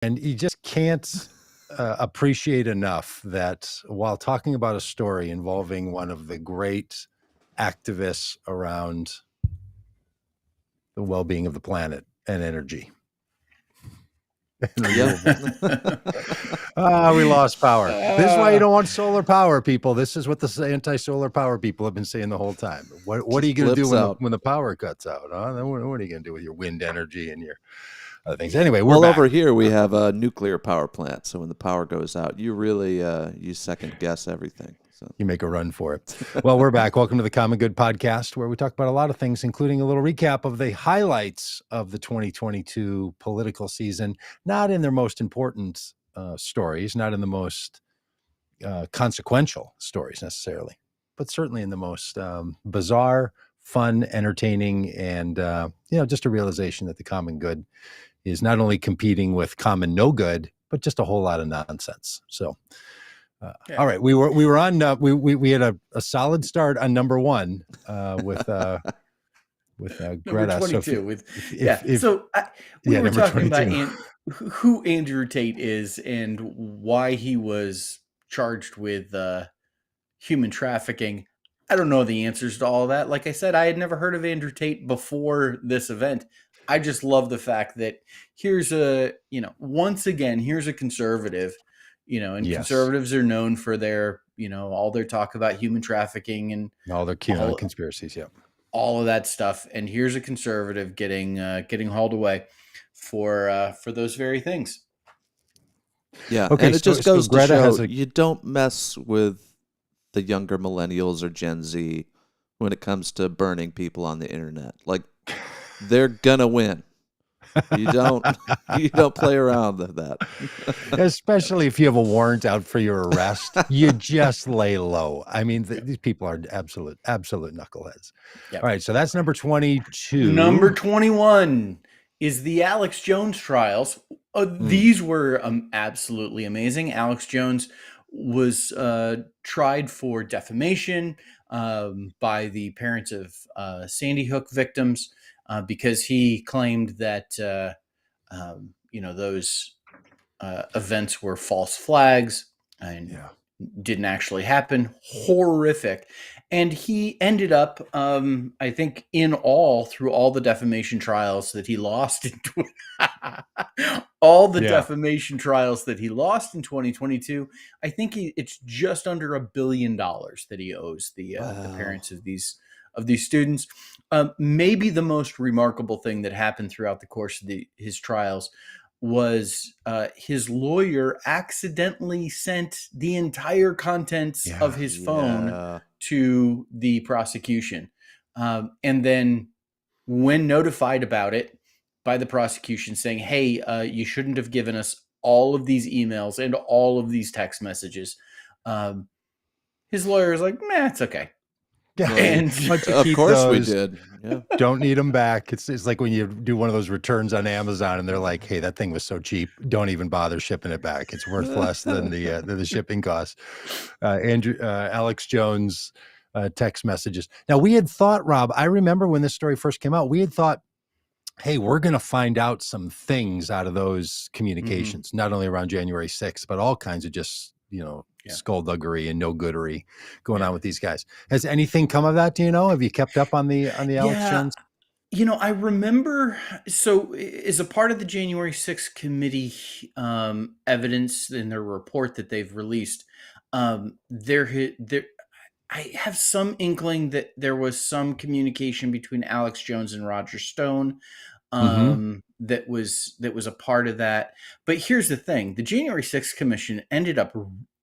And you just can't appreciate enough that while talking about a story involving one of the great activists around the well-being of the planet and energy and renewables. We lost power. This is why you don't want solar power, people. This is what the anti-solar power people have been saying the whole time. What are you going to do when the power cuts out? Huh? Then what are you going to do with your wind energy and your other things? Anyway, we're back. Over here we have a nuclear power plant, so when the power goes out, you really you second guess everything. So you make a run for it. Well, we're back. Welcome to the Common Good Podcast, where we talk about a lot of things, including a little recap of the highlights of the 2022 political season, not in their most important stories, not in the most consequential stories necessarily, but certainly in the most bizarre, fun, entertaining, and just a realization that the common good is not only competing with common no good, but just a whole lot of nonsense. So, all right, we were on. We had a solid start on number one with Greta. Number 22. We were talking 22. About who Andrew Tate is and why he was charged with human trafficking. I don't know the answers to all of that. Like I said, I had never heard of Andrew Tate before this event. I just love the fact that here's once again, here's a conservative, and yes. Conservatives are known for their, all their talk about human trafficking and all their QAnon conspiracies. Yeah. All of that stuff. And here's a conservative getting hauled away for those very things. Yeah. Okay. And it just goes to show you don't mess with the younger millennials or Gen Z when it comes to burning people on the internet. Like, they're gonna win. You don't play around with that. Especially if you have a warrant out for your arrest, you just lay low. I mean, these people are absolute knuckleheads. Yep. All right, so that's number 22. Number 21 is the Alex Jones trials. These were absolutely amazing. Alex Jones was tried for defamation by the parents of Sandy Hook victims. Because he claimed that, those events were false flags and didn't actually happen. Horrific. And he ended up, I think, in all, through all the defamation trials that he lost in defamation trials that he lost in 2022, I think it's just under $1 billion that he owes the parents of these students. Maybe the most remarkable thing that happened throughout the course of his trials was his lawyer accidentally sent the entire contents of his phone to the prosecution. And then when notified about it by the prosecution saying, hey, you shouldn't have given us all of these emails and all of these text messages, his lawyer is like, it's okay. And of course we did. Yeah. Don't need them back. It's like when you do one of those returns on Amazon and they're like, hey, that thing was so cheap. Don't even bother shipping it back. It's worth less than the shipping cost. Alex Jones text messages. Now, we had thought, Rob, I remember when this story first came out, we had thought, hey, we're going to find out some things out of those communications, not only around January 6th, but all kinds of just, skullduggery and no goodery going on with these guys. Has anything come of that? Do you know? Have you kept up on the Alex Jones? I remember. So, as a part of the January 6th committee evidence in their report that they've released, I have some inkling that there was some communication between Alex Jones and Roger Stone. That was a part of that. But here's the thing: the January 6th Commission ended up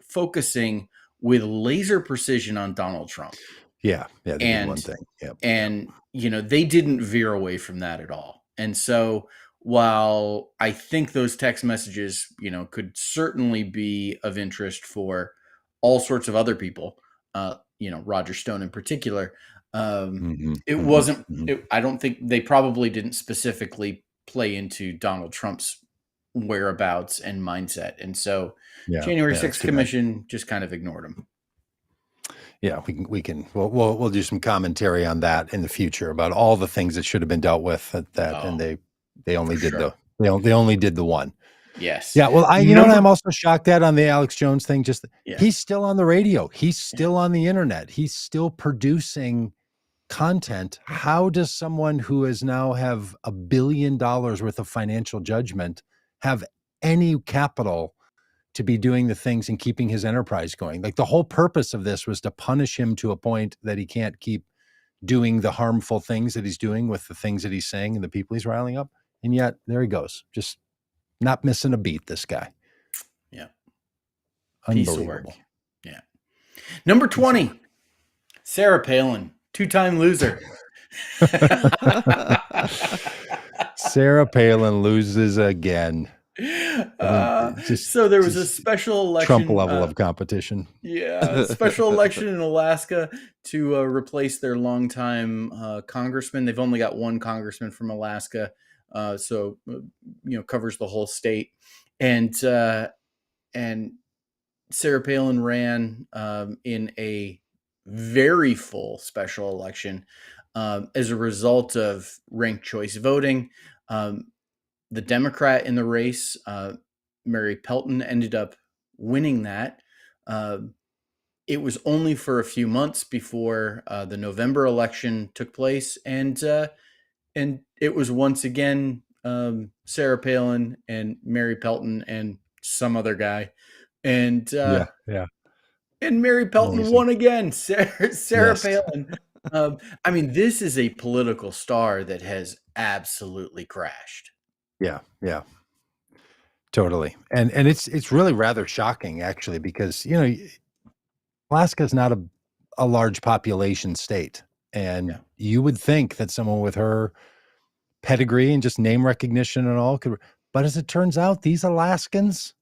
focusing with laser precision on Donald Trump. Yeah, they did one thing. Yep. And they didn't veer away from that at all. And so while I think those text messages, could certainly be of interest for all sorts of other people, Roger Stone in particular, it wasn't. I don't think they probably didn't specifically play into Donald Trump's whereabouts and mindset, and so January 6th Commission just kind of ignored him. Yeah, we'll do some commentary on that in the future about all the things that should have been dealt with and they only did the one. Yes. Yeah. Well, you know what I'm also shocked at on the Alex Jones thing? He's still on the radio. He's still on the internet. He's still producing content. How does someone who is now have $1 billion worth of financial judgment have any capital to be doing the things and keeping his enterprise going? Like, the whole purpose of this was to punish him to a point that he can't keep doing the harmful things that he's doing with the things that he's saying and the people he's riling up. And yet there he goes, just not missing a beat, this guy. Yeah. Unbelievable. Yeah. Number 20, Sarah Palin, 2-time loser. Sarah Palin loses again. So there was a special election. Trump level of competition. Yeah, special election in Alaska to replace their longtime congressman. They've only got one congressman from Alaska, so covers the whole state. And Sarah Palin ran in a very full special election as a result of ranked choice voting. The Democrat in the race, Mary Pelton, ended up winning that. It was only for a few months before the November election took place, and it was once again Sarah Palin and Mary Pelton and some other guy, and and Mary Pelton won again. Sarah Palin. I mean, this is a political star that has absolutely crashed. Yeah. Totally. And it's really rather shocking, actually, because, Alaska is not a large population state. And you would think that someone with her pedigree and just name recognition and all but as it turns out, these Alaskans,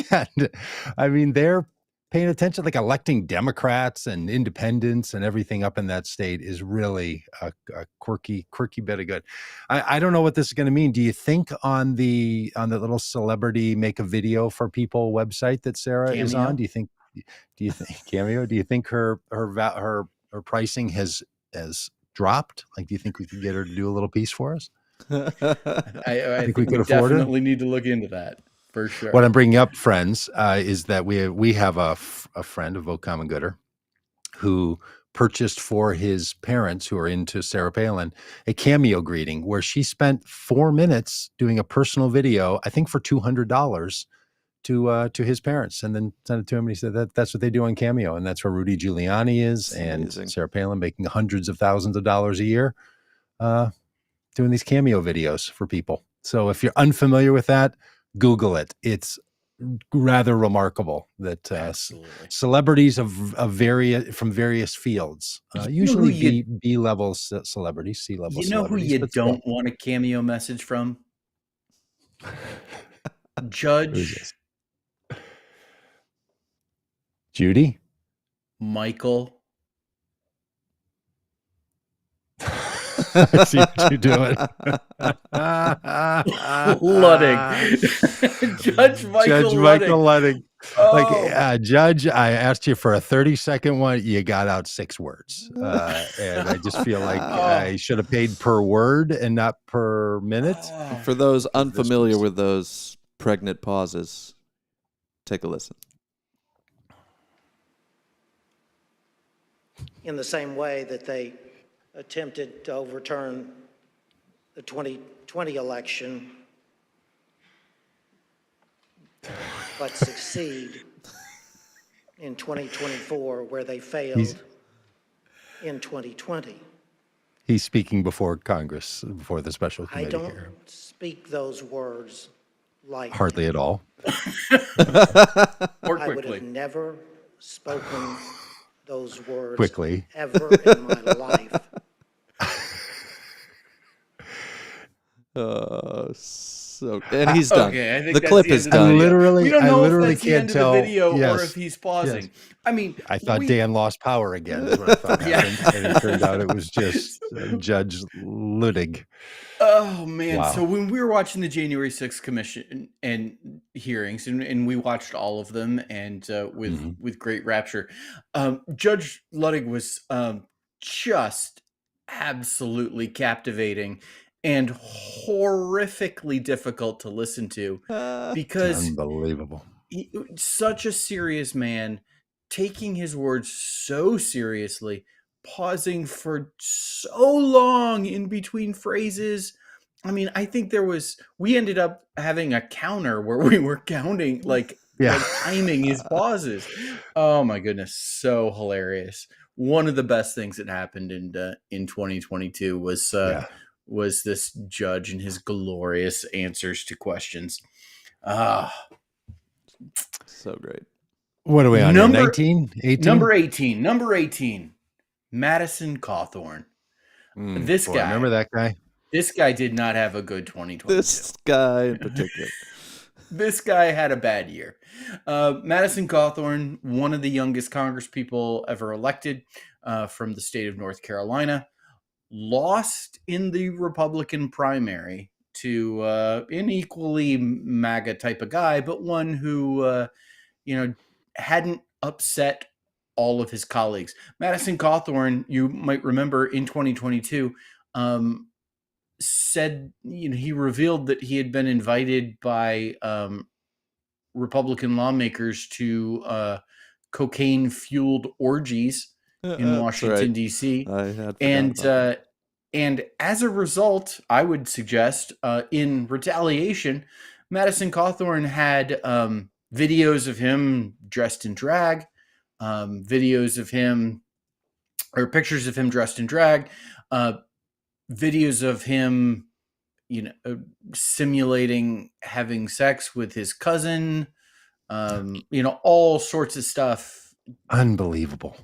and I mean, they're paying attention, like electing Democrats and independents and everything up in that state is really a quirky bit of good. I don't know what this is going to mean. Do you think on the little celebrity make a video for people website that Sarah Cameo? is on? Do you think Cameo? Do you think her pricing has dropped? Like, do you think we could get her to do a little piece for us? I think we could afford definitely need to look into that. For sure. What I'm bringing up, friends, is that we have a friend, a Vote Common Gooder, who purchased for his parents who are into Sarah Palin a Cameo greeting where she spent 4 minutes doing a personal video, I think for $200 to his parents, and then sent it to him. And he said that's what they do on Cameo, and that's where Rudy Giuliani is, and Sarah Palin making hundreds of thousands of dollars a year doing these Cameo videos for people. So if you're unfamiliar with that, Google it. It's rather remarkable that celebrities from various fields, usually B-level celebrities, C-level celebrities. You know who you don't want a Cameo message from? Judge Judy? Michael. I see what you're doing. Ludding. Judge Michael Ludding. Like, Judge, I asked you for a 30-second one. You got out 6 words. And I just feel like I should have paid per word and not per minute. For those unfamiliar with those pregnant pauses, take a listen. In the same way that they attempted to overturn the 2020 election, but succeed in 2024 where they failed in 2020. He's speaking before Congress, before the special committee. I don't speak those words lightly. Hardly at all. Or I would quickly. have never spoken those words Quickly. ever in my life. And he's done. Okay, I think the clip is done. We don't know I literally if that's can't the end of the video or if he's pausing. Yes. I mean, I thought Dan lost power again. Is what I thought happened, and it turned out it was just Judge Ludig. Oh man! Wow. So when we were watching the January 6th commission and hearings, and we watched all of them, and with great rapture, Judge Ludig was just absolutely captivating. and horrifically difficult to listen to because unbelievable. Such a serious man, taking his words so seriously, pausing for so long in between phrases. I mean, I think we ended up having a counter where we were counting, like timing his pauses. Oh my goodness. So hilarious. One of the best things that happened in 2022 was this judge and his glorious answers to questions. So great. What are we on? 19? 18? Number 18. Madison Cawthorn. This guy. Remember that guy? This guy did not have a good 2022. This guy in particular. This guy had a bad year. Madison Cawthorn, one of the youngest congresspeople ever elected from the state of North Carolina, lost in the Republican primary to an equally MAGA type of guy, but one who, hadn't upset all of his colleagues. Madison Cawthorn, you might remember in 2022, said, he revealed that he had been invited by Republican lawmakers to cocaine-fueled orgies in Washington, D.C. And as a result, I would suggest, in retaliation, Madison Cawthorn had videos of him dressed in drag, videos of him, or pictures of him dressed in drag, videos of him, simulating having sex with his cousin, all sorts of stuff. Unbelievable.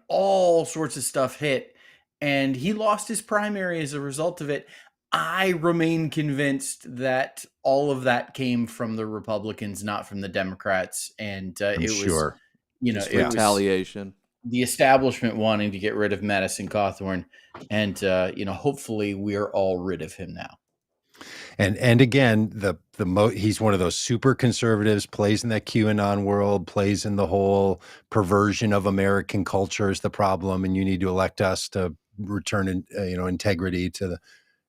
All sorts of stuff hit. And he lost his primary as a result of it. I remain convinced that all of that came from the Republicans, not from the Democrats. And it was retaliation. The establishment wanting to get rid of Madison Cawthorn. And, hopefully we're all rid of him now. And again, he's one of those super conservatives, plays in that QAnon world, plays in the whole perversion of American culture is the problem, and you need to elect us to return integrity to the.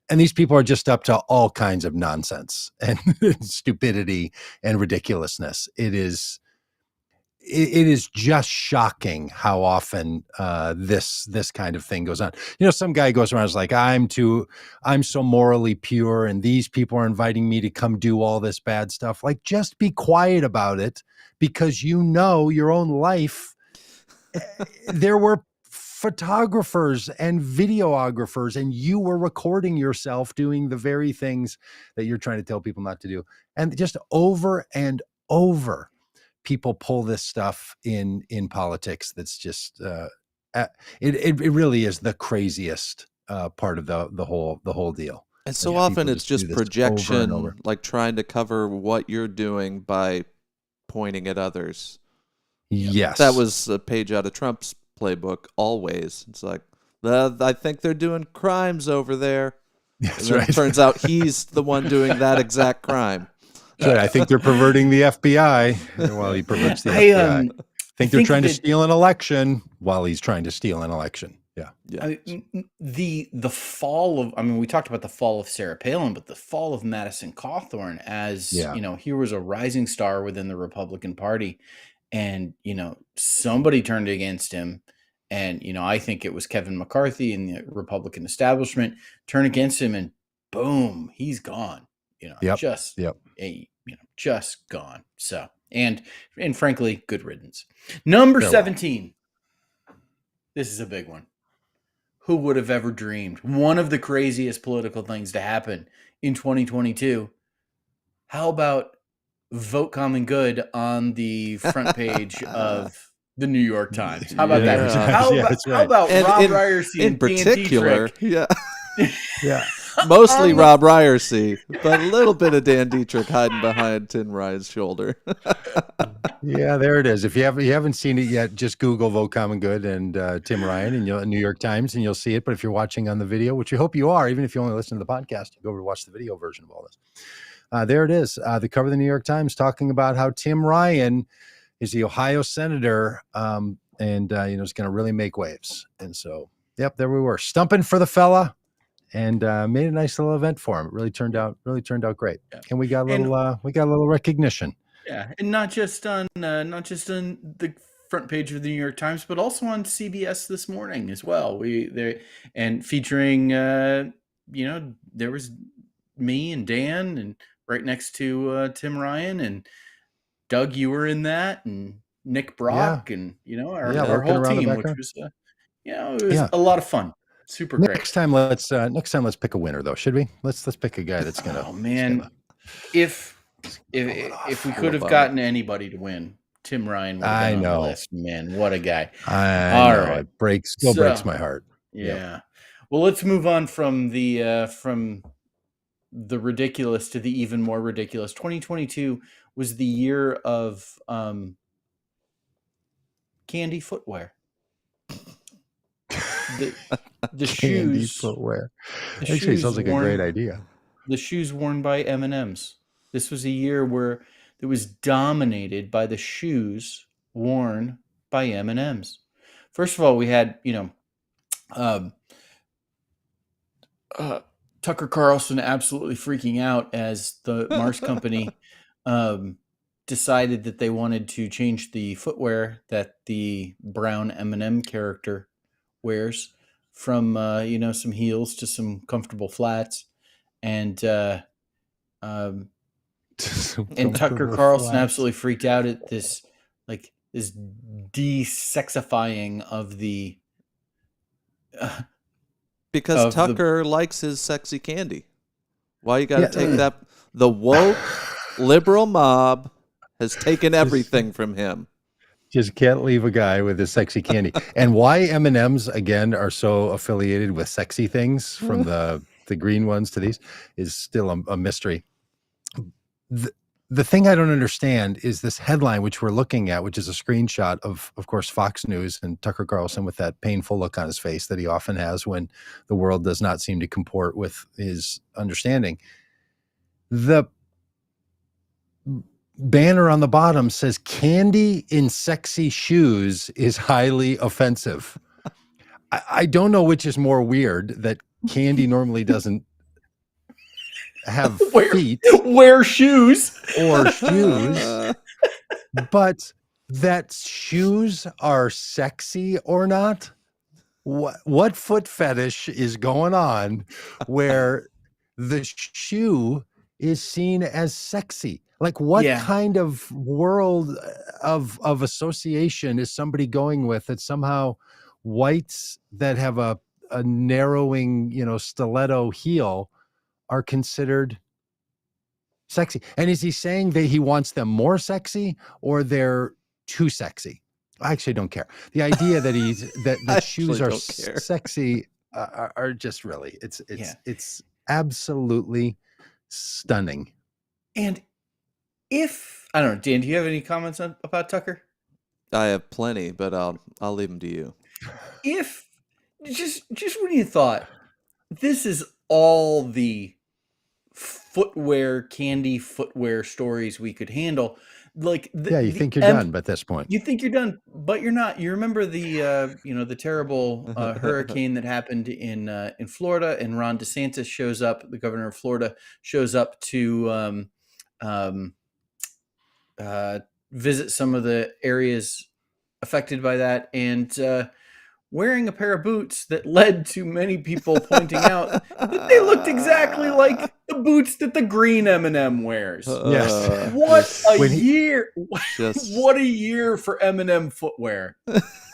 And these people are just up to all kinds of nonsense and stupidity and ridiculousness. It is just shocking how often this kind of thing goes on. Some guy goes around and is like, I'm so morally pure, and these people are inviting me to come do all this bad stuff. Like, just be quiet about it, because your own life. There were photographers and videographers, and you were recording yourself doing the very things that you're trying to tell people not to do. And just over and over, people pull this stuff in politics. That's just it really is the craziest part of the whole deal. And so often it's just projection, like trying to cover what you're doing by pointing at others. Yes, that was a page out of Trump's playbook. Always, it's like, I think they're doing crimes over there. That's and right. It turns out he's the one doing that exact crime. Right. I think they're perverting the FBI while he perverts the FBI. I think they're trying to steal an election while he's trying to steal an election. Yeah. I mean, the fall of, we talked about the fall of Sarah Palin, but the fall of Madison Cawthorn as, he was a rising star within the Republican Party, and, somebody turned against him. And, I think it was Kevin McCarthy and the Republican establishment turned against him, and boom, he's gone. Just gone. So, and frankly, good riddance. Number 17. This is a big one. Who would have ever dreamed? One of the craziest political things to happen in 2022. How about vote common good on the front page of the New York Times? How about that? How about Robb Ryerse in particular? Deitrich? Yeah. Mostly Robb Ryerse, but a little bit of Dan Deitrich hiding behind Tim Ryan's shoulder. Yeah, there it is. If you haven't seen it yet, just Google "Vote Common Good" and Tim Ryan and New York Times, and you'll see it. But if you're watching on the video, which we hope you are, even if you only listen to the podcast, you go over to watch the video version of all this. There it is. The cover of the New York Times talking about how Tim Ryan is the Ohio senator, and is going to really make waves. And so, yep, there we were, stumping for the fella. and made a nice little event for him. It really turned out great. Yeah. And we got a little recognition. Yeah, and not just on the front page of the New York Times, but also on CBS This Morning as well. And featuring there was me and Dan, and right next to Tim Ryan, and Doug, you were in that, and Nick Brock, and our whole team, which was it was a lot of fun. Super great. Next time let's pick a winner though, should we? Let's pick a guy that's gonna. Oh man, if we could have gotten anybody to win, Tim Ryan would have been on the list. Man, what a guy! All right, it breaks my heart. Yeah. Yep. Well, let's move on from the ridiculous to the even more ridiculous. 2022 was the year of candy footwear. The shoes footwear. Actually, sounds like a great idea. The shoes worn by M&Ms. This was a year where it was dominated by the shoes worn by M&Ms. First of all, we had Tucker Carlson absolutely freaking out as the Mars company decided that they wanted to change the footwear that the brown M&M character wears from some heels to some comfortable flats, and Tucker Carlson absolutely freaked out at this de-sexifying of the because Tucker likes his sexy candy. Why you got to take that? The woke liberal mob has taken everything from him. Just can't leave a guy with his sexy candy. And why M&Ms again are so affiliated with sexy things, from the green ones to these, is still a mystery. The thing I don't understand is this headline, which we're looking at, which is a screenshot of course, Fox News and Tucker Carlson with that painful look on his face that he often has when the world does not seem to comport with his understanding. The banner on the bottom says candy in sexy shoes is highly offensive. I don't know which is more weird, that candy normally doesn't have feet, wear shoes, but that shoes are sexy or not. What foot fetish is going on where the shoe is seen as sexy? Like, what kind of world of association is somebody going with that somehow whites that have a narrowing, stiletto heel are considered sexy? And is he saying that he wants them more sexy, or they're too sexy? I actually don't care. The idea that that shoes are sexy are just really, it's absolutely stunning. And if I don't know, Dan, do you have any comments about Tucker? I have plenty, but I'll leave them to you. If just when you thought this is all the candy footwear stories we could handle, you think you're done at this point. You think you're done, but you're not. You remember the terrible hurricane that happened in Florida, and Ron DeSantis shows up, the governor of Florida shows up to visit some of the areas affected by that, and wearing a pair of boots that led to many people pointing out that they looked exactly like the boots that the green M&M wears. Yes. What a year! What a year for M&M footwear.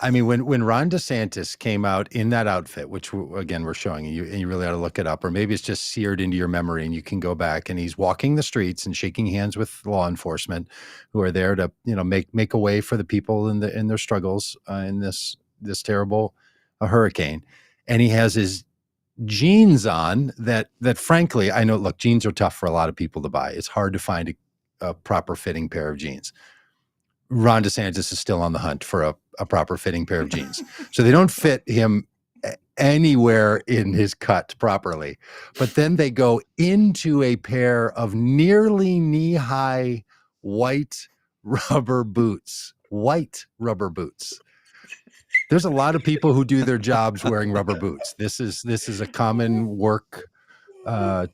I mean, when Ron DeSantis came out in that outfit, which again we're showing you, and you really ought to look it up, or maybe it's just seared into your memory, and you can go back, and he's walking the streets and shaking hands with law enforcement who are there to make a way for the people in their struggles in this terrible hurricane. And he has his jeans on that frankly, I know, look, jeans are tough for a lot of people to buy. It's hard to find a proper fitting pair of jeans. Ron DeSantis is still on the hunt for a proper fitting pair of jeans. So they don't fit him anywhere in his cut properly. But then they go into a pair of nearly knee-high white rubber boots. There's a lot of people who do their jobs wearing rubber boots. This is a common work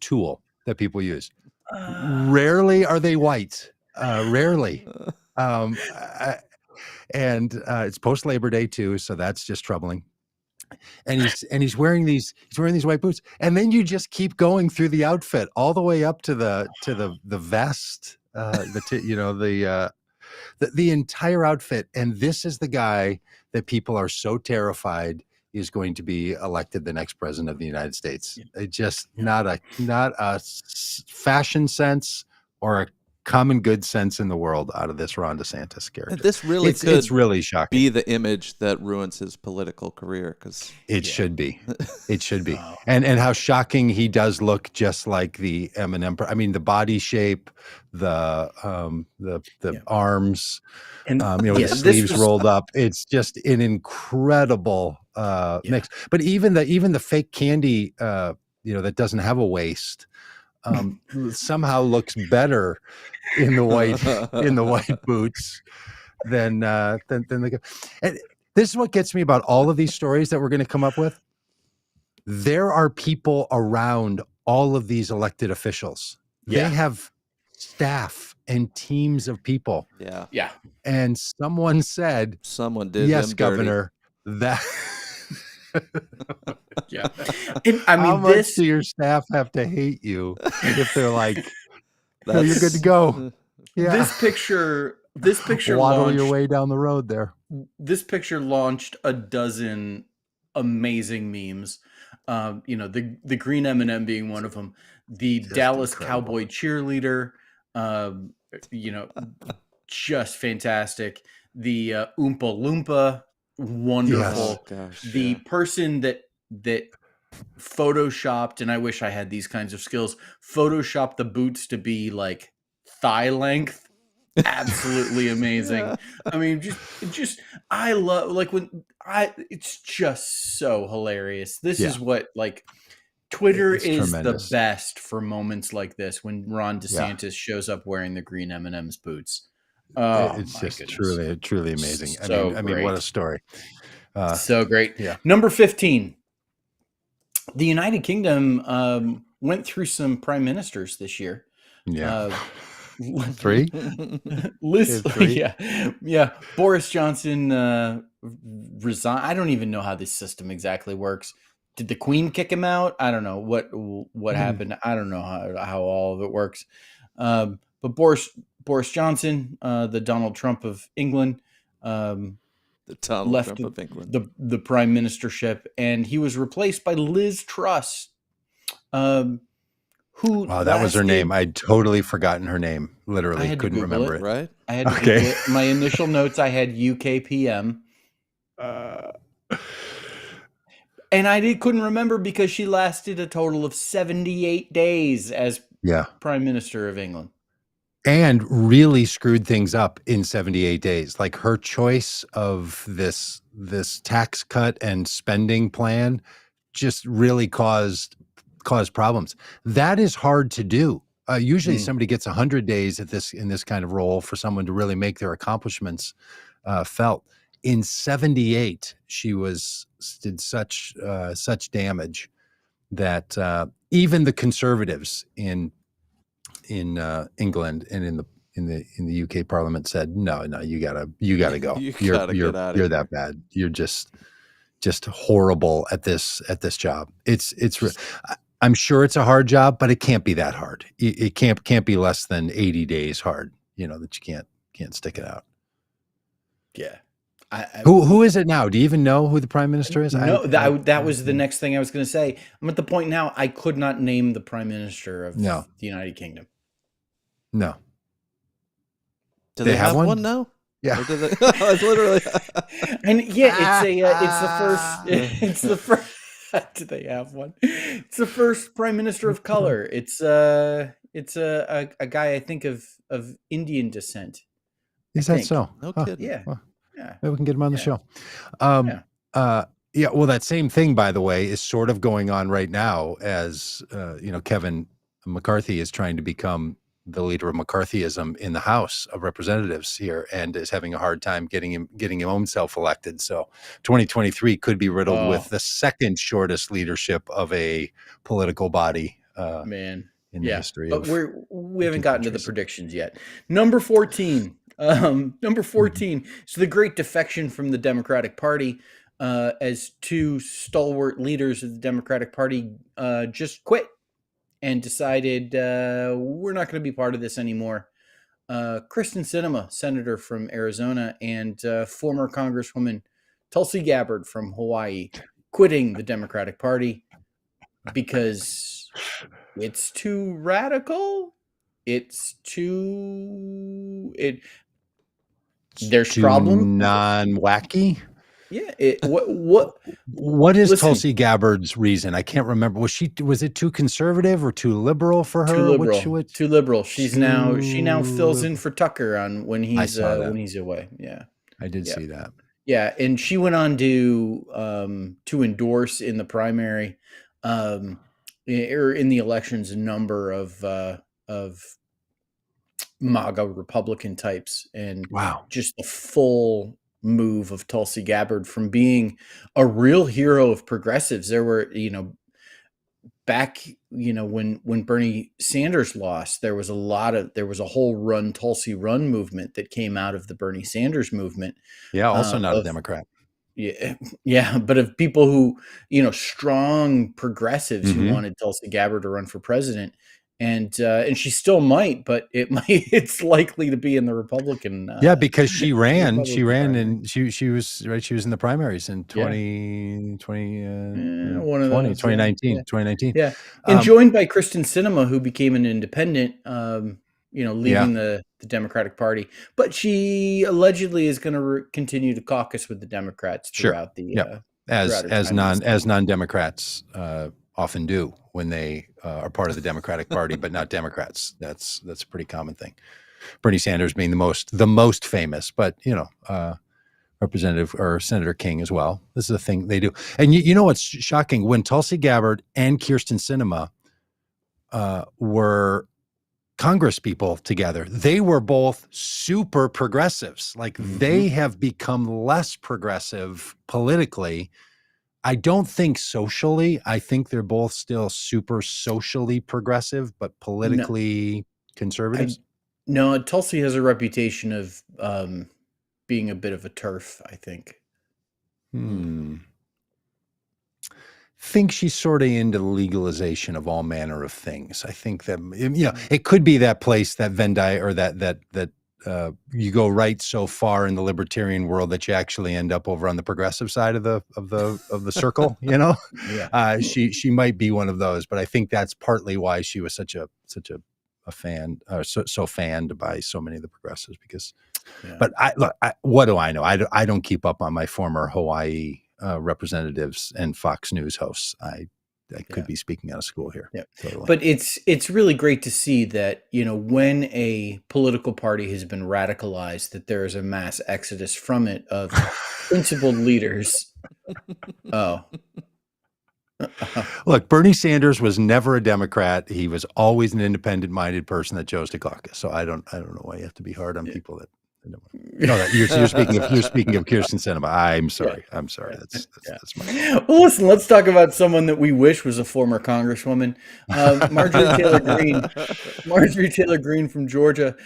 tool that people use. Rarely are they white. Rarely. It's post Labor Day too, so that's just troubling. And he's wearing these white boots, and then you just keep going through the outfit all the way up to the vest, the entire outfit. And this is the guy that people are so terrified is going to be elected the next president of the United States. It just not a fashion sense or a common good sense in the world out of this Ron DeSantis character. This really it's really shocking. Be the image that ruins his political career, because it should be. It should be. And how shocking he does look, just like the Eminem. I mean, the body shape, the arms, with the sleeves rolled up. It's just an incredible mix. But even the fake candy, that doesn't have a waist, somehow looks better in the white boots than the. And this is what gets me about all of these stories that we're going to come up with. There are people around all of these elected officials. They have staff and teams of people. Yeah. And someone said, someone did. Yes, Governor. That. Yeah. And, I mean, how much do your staff have to hate you if they're like, no, you're good to go? Yeah. This picture waddle launched, your way down the road there. This picture launched a dozen amazing memes. The green M&M being one of them. The just Dallas incredible. Cowboy cheerleader, just fantastic. The Oompa Loompa, wonderful. Yes. Gosh, the person that photoshopped, and I wish I had these kinds of skills, photoshopped the boots to be like thigh length. Absolutely amazing. I mean, just I love, like, it's just so hilarious. This is what, like, Twitter is tremendous. The best for moments like this, when Ron DeSantis shows up wearing the green M&M's boots. It's just truly amazing. So I mean, what a story. So great. Yeah. Number 15. The United Kingdom went through some prime ministers this year. Yeah. 3? Liz, 3? Yeah. Boris Johnson resigned. I don't even know how this system exactly works. Did the Queen kick him out? I don't know what happened. I don't know how all of it works. But Boris Johnson, the Donald Trump of England, left the prime ministership, and he was replaced by Liz Truss. That was her name. I'd totally forgotten her name. Literally couldn't remember it. Right? I had to Google it. My initial notes, I had UKPM. And I couldn't remember because she lasted a total of 78 days as Prime Minister of England. And really screwed things up in 78 days. Like, her choice of this tax cut and spending plan just really caused problems. That is hard to do. Usually somebody gets 100 days in this kind of role for someone to really make their accomplishments felt. In 78, she did such damage that even the conservatives in England and in the UK Parliament said, no, you gotta go. You're that bad. You're just horrible at this job. I'm sure it's a hard job, but it can't be that hard. It can't be less than 80 days hard. That you can't stick it out. Yeah. Who is it now? Do you even know who the prime minister is? No, that was the next thing I was going to say. I'm at the point now I could not name the prime minister of the United Kingdom. No. Do they have one now? Yeah. It's literally. And it's the first. Do they have one? It's the first prime minister of color. It's a guy, I think, of Indian descent. Is that so? No kidding. Yeah. Well, maybe we can get him on the show. Well, that same thing, by the way, is sort of going on right now as Kevin McCarthy is trying to become the leader of McCarthyism in the House of Representatives here, and is having a hard time getting his own self elected. So 2023 could be riddled with the second shortest leadership of a political body in the history of. But we haven't gotten to the predictions yet. Number 14. Number 14 is the great defection from the Democratic Party, as two stalwart leaders of the Democratic Party just quit and decided we're not going to be part of this anymore. Kyrsten Sinema, senator from Arizona, and former Congresswoman Tulsi Gabbard from Hawaii, quitting the Democratic Party because it's too radical. There's too problems. Non-wacky. Yeah. What is Tulsi Gabbard's reason? I can't remember. Was it too conservative or too liberal for her? Too liberal. She now fills in for Tucker on when he's away. Yeah. I did see that. Yeah, and she went on to endorse in the primary or in the elections a number of MAGA Republican types, and just the full move of Tulsi Gabbard from being a real hero of progressives. There were, back, when Bernie Sanders lost, there was a whole Run Tulsi Run movement that came out of the Bernie Sanders movement. Yeah, also not a Democrat. Yeah, but of people who, strong progressives who wanted Tulsi Gabbard to run for president. And she still might, but it's likely to be in the Republican. Because she ran, and she was right. She was in the primaries in 2019. Yeah, and joined by Kyrsten Sinema, who became an independent. Leaving the Democratic Party, but she allegedly is going to continue to caucus with the Democrats throughout as non-Democrats often do when they are part of the Democratic Party, but not Democrats. That's a pretty common thing. Bernie Sanders being the most famous, but Representative or Senator King as well. This is a thing they do. And you know what's shocking? When Tulsi Gabbard and Kyrsten Sinema were Congress people together, they were both super progressives. Like they have become less progressive politically. I don't think socially. I think they're both still super socially progressive, but politically conservatives. No, Tulsi has a reputation of being a bit of a TERF, I think. Think she's sort of into the legalization of all manner of things. I think that it could be that place, that Venn diagram, or that you go right so far in the libertarian world that you actually end up over on the progressive side of the circle. She might be one of those, but I think that's partly why she was such a fan, so fanned by so many of the progressives. Because, but what do I know? I don't keep up on my former Hawaii representatives and Fox News hosts. I could be speaking out of school here. Yeah. Totally. But it's really great to see that, when a political party has been radicalized, that there is a mass exodus from it of principled leaders. Look, Bernie Sanders was never a Democrat. He was always an independent-minded person that chose to caucus. So I don't know why you have to be hard on people that. No, you're speaking of Kyrsten Sinema. I'm sorry. That's my. Well, listen. Let's talk about someone that we wish was a former Congresswoman, Marjorie Taylor Greene. Marjorie Taylor Greene from Georgia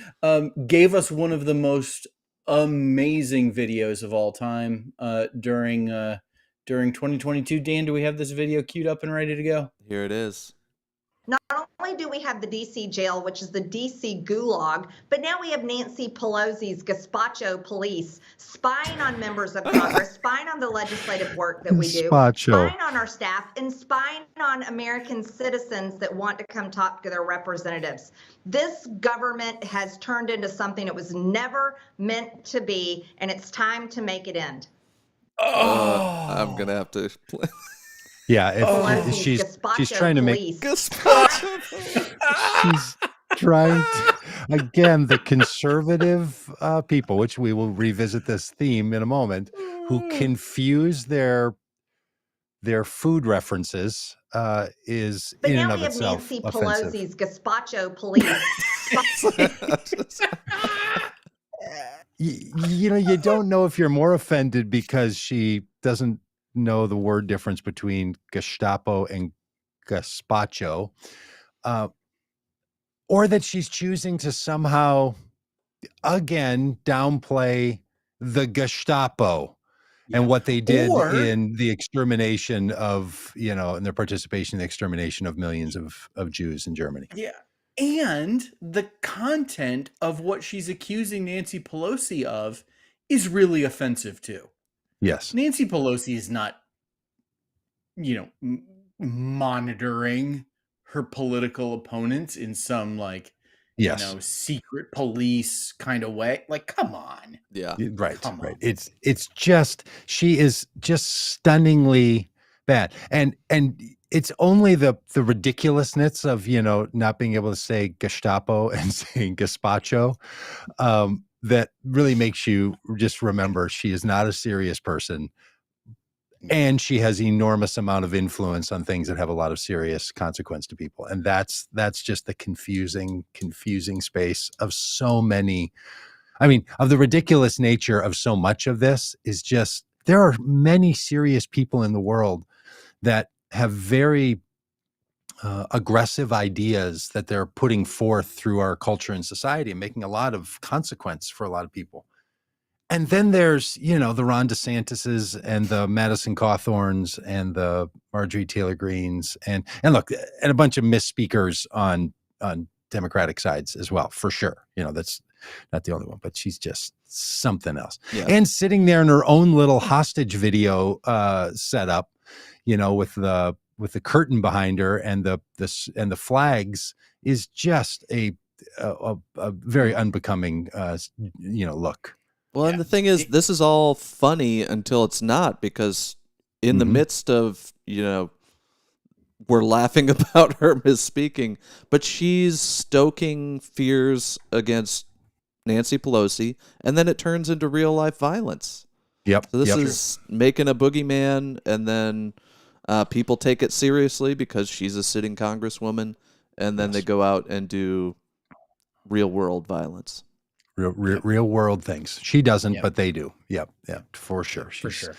gave us one of the most amazing videos of all time during 2022. Dan, do we have this video queued up and ready to go? Here it is. Not only do we have the D.C. jail, which is the D.C. gulag, but now we have Nancy Pelosi's gazpacho police spying on members of Congress, spying on the legislative work that we do, spying on our staff, and spying on American citizens that want to come talk to their representatives. This government has turned into something it was never meant to be, and it's time to make it end. I'm going to have to play. Yeah, she's trying to make she's trying to, again, the conservative people, which we will revisit this theme in a moment, who confuse their food references is but in now and of we have itself Nancy offensive. Pelosi's gazpacho police You don't know if you're more offended because she doesn't know the word difference between Gestapo and gazpacho, or that she's choosing to somehow, again, downplay the Gestapo and what they did in the extermination of, in their participation in the extermination of millions of Jews in Germany. Yeah. And the content of what she's accusing Nancy Pelosi of is really offensive too. Yes. Nancy Pelosi is not, monitoring her political opponents in some secret police kind of way. Like, come on. Yeah. Right. It's just, she is just stunningly bad. And it's only the ridiculousness of, not being able to say Gestapo and saying gazpacho that really makes you just remember she is not a serious person. And she has enormous amount of influence on things that have a lot of serious consequence to people. And that's just the confusing space of so many. I mean, of the ridiculous nature of so much of this is just, there are many serious people in the world that have very aggressive ideas that they're putting forth through our culture and society and making a lot of consequence for a lot of people. And then there's, the Ron DeSantis's and the Madison Cawthorns and the Marjorie Taylor Greens and look, and a bunch of misspeakers on Democratic sides as well, for sure. That's not the only one, but she's just something else. Yeah. And sitting there in her own little hostage video setup, with the curtain behind her and the flags is just a very unbecoming look. Well, and the thing is, this is all funny until it's not, because in the midst of, we're laughing about her misspeaking, but she's stoking fears against Nancy Pelosi, and then it turns into real life violence. Yep. So this is making a boogeyman, and then people take it seriously because she's a sitting congresswoman, and then they go out and do real world violence. Real world things. She doesn't, but they do. Yep. Yeah, for sure. For sure.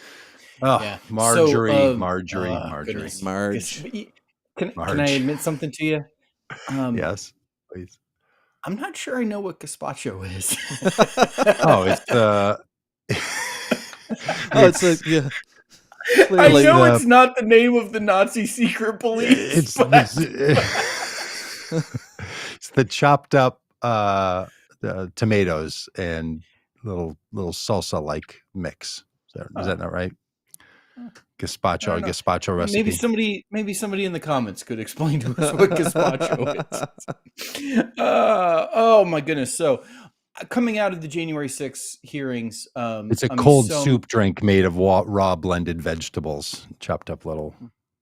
Oh, yeah. Marjorie. Marge. Can I admit something to you? Yes, please. I'm not sure I know what gazpacho is. I know it's not the name of the Nazi secret police. It's the chopped up tomatoes and little salsa like mix. Is that not right? Gazpacho recipe. Maybe somebody in the comments could explain to us what gazpacho is. Oh my goodness! So, coming out of the January 6th hearings, it's a cold soup drink made of raw blended vegetables, chopped up little.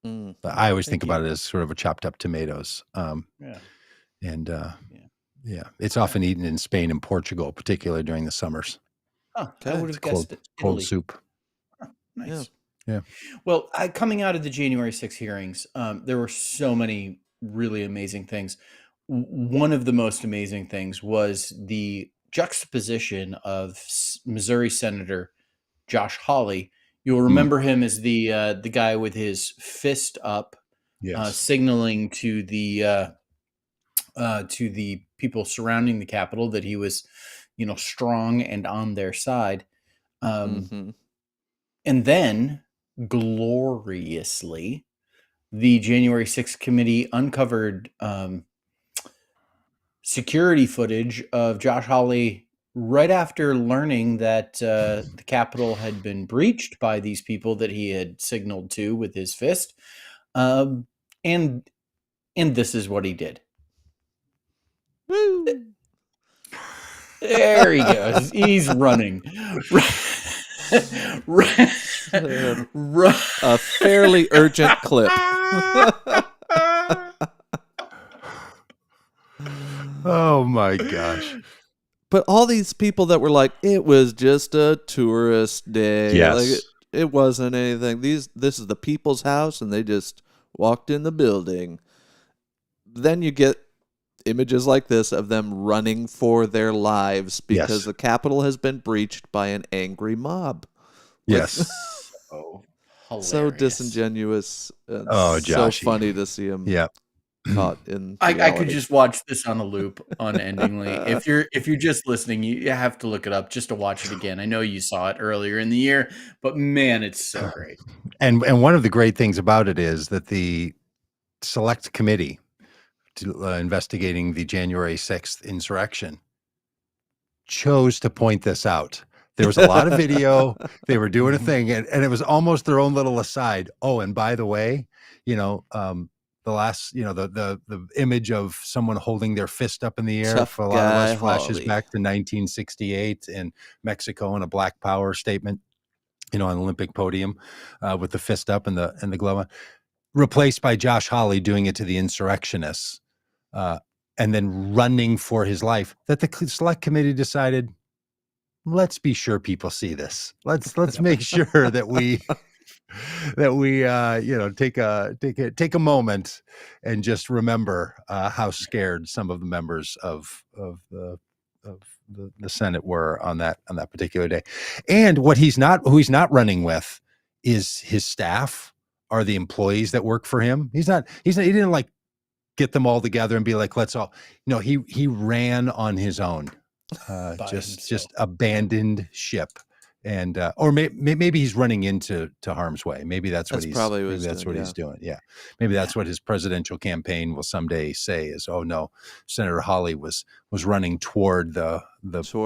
I always think about it as sort of a chopped up tomatoes. It's often eaten in Spain and Portugal, particularly during the summers. Oh, I would have guessed it. Cold soup. Oh, nice. Yeah. Well, coming out of the January 6 hearings, there were so many really amazing things. One of the most amazing things was the juxtaposition of Missouri Senator Josh Hawley. You'll remember him as the guy with his fist up, signaling to the people surrounding the Capitol that he was, strong and on their side. And then, gloriously, the January 6th committee uncovered security footage of Josh Hawley right after learning that the Capitol had been breached by these people that he had signaled to with his fist. And this is what he did. Woo! There he goes. He's running. A fairly urgent clip. Oh my gosh. But all these people that were like, it was just a tourist day. Yes. Like it wasn't anything. This is the people's house, and they just walked in the building. Then you get images like this of them running for their lives because the Capitol has been breached by an angry mob. Yes. So hilarious. So disingenuous. And Joshy. so funny to see him caught in reality. I could just watch this on a loop unendingly. If you're just listening, you have to look it up just to watch it again. I know you saw it earlier in the year, but man, it's so great. And one of the great things about it is that the select committee investigating the January 6th insurrection chose to point this out. There was a lot of video. They were doing a thing, and it was almost their own little aside. Oh, and by the way, the last, the image of someone holding their fist up in the air Tough for a lot of us flashes Holly. back to 1968 in Mexico in a Black Power statement, on the Olympic podium with the fist up and the glove on, replaced by Josh Hawley doing it to the insurrectionists and then running for his life, that the select committee decided, let's be sure people see this. Let's make sure that we take a moment and just remember how scared some of the members of the Senate were on that particular day. And who he's not running with is his staff, are the employees that work for him. He didn't like get them all together and be like, let's all, he ran on his own. Just abandoned ship, and or maybe he's running into harm's way. Maybe that's what he's doing. Yeah, maybe that's what his presidential campaign will someday say is, oh no, Senator Hawley was running toward the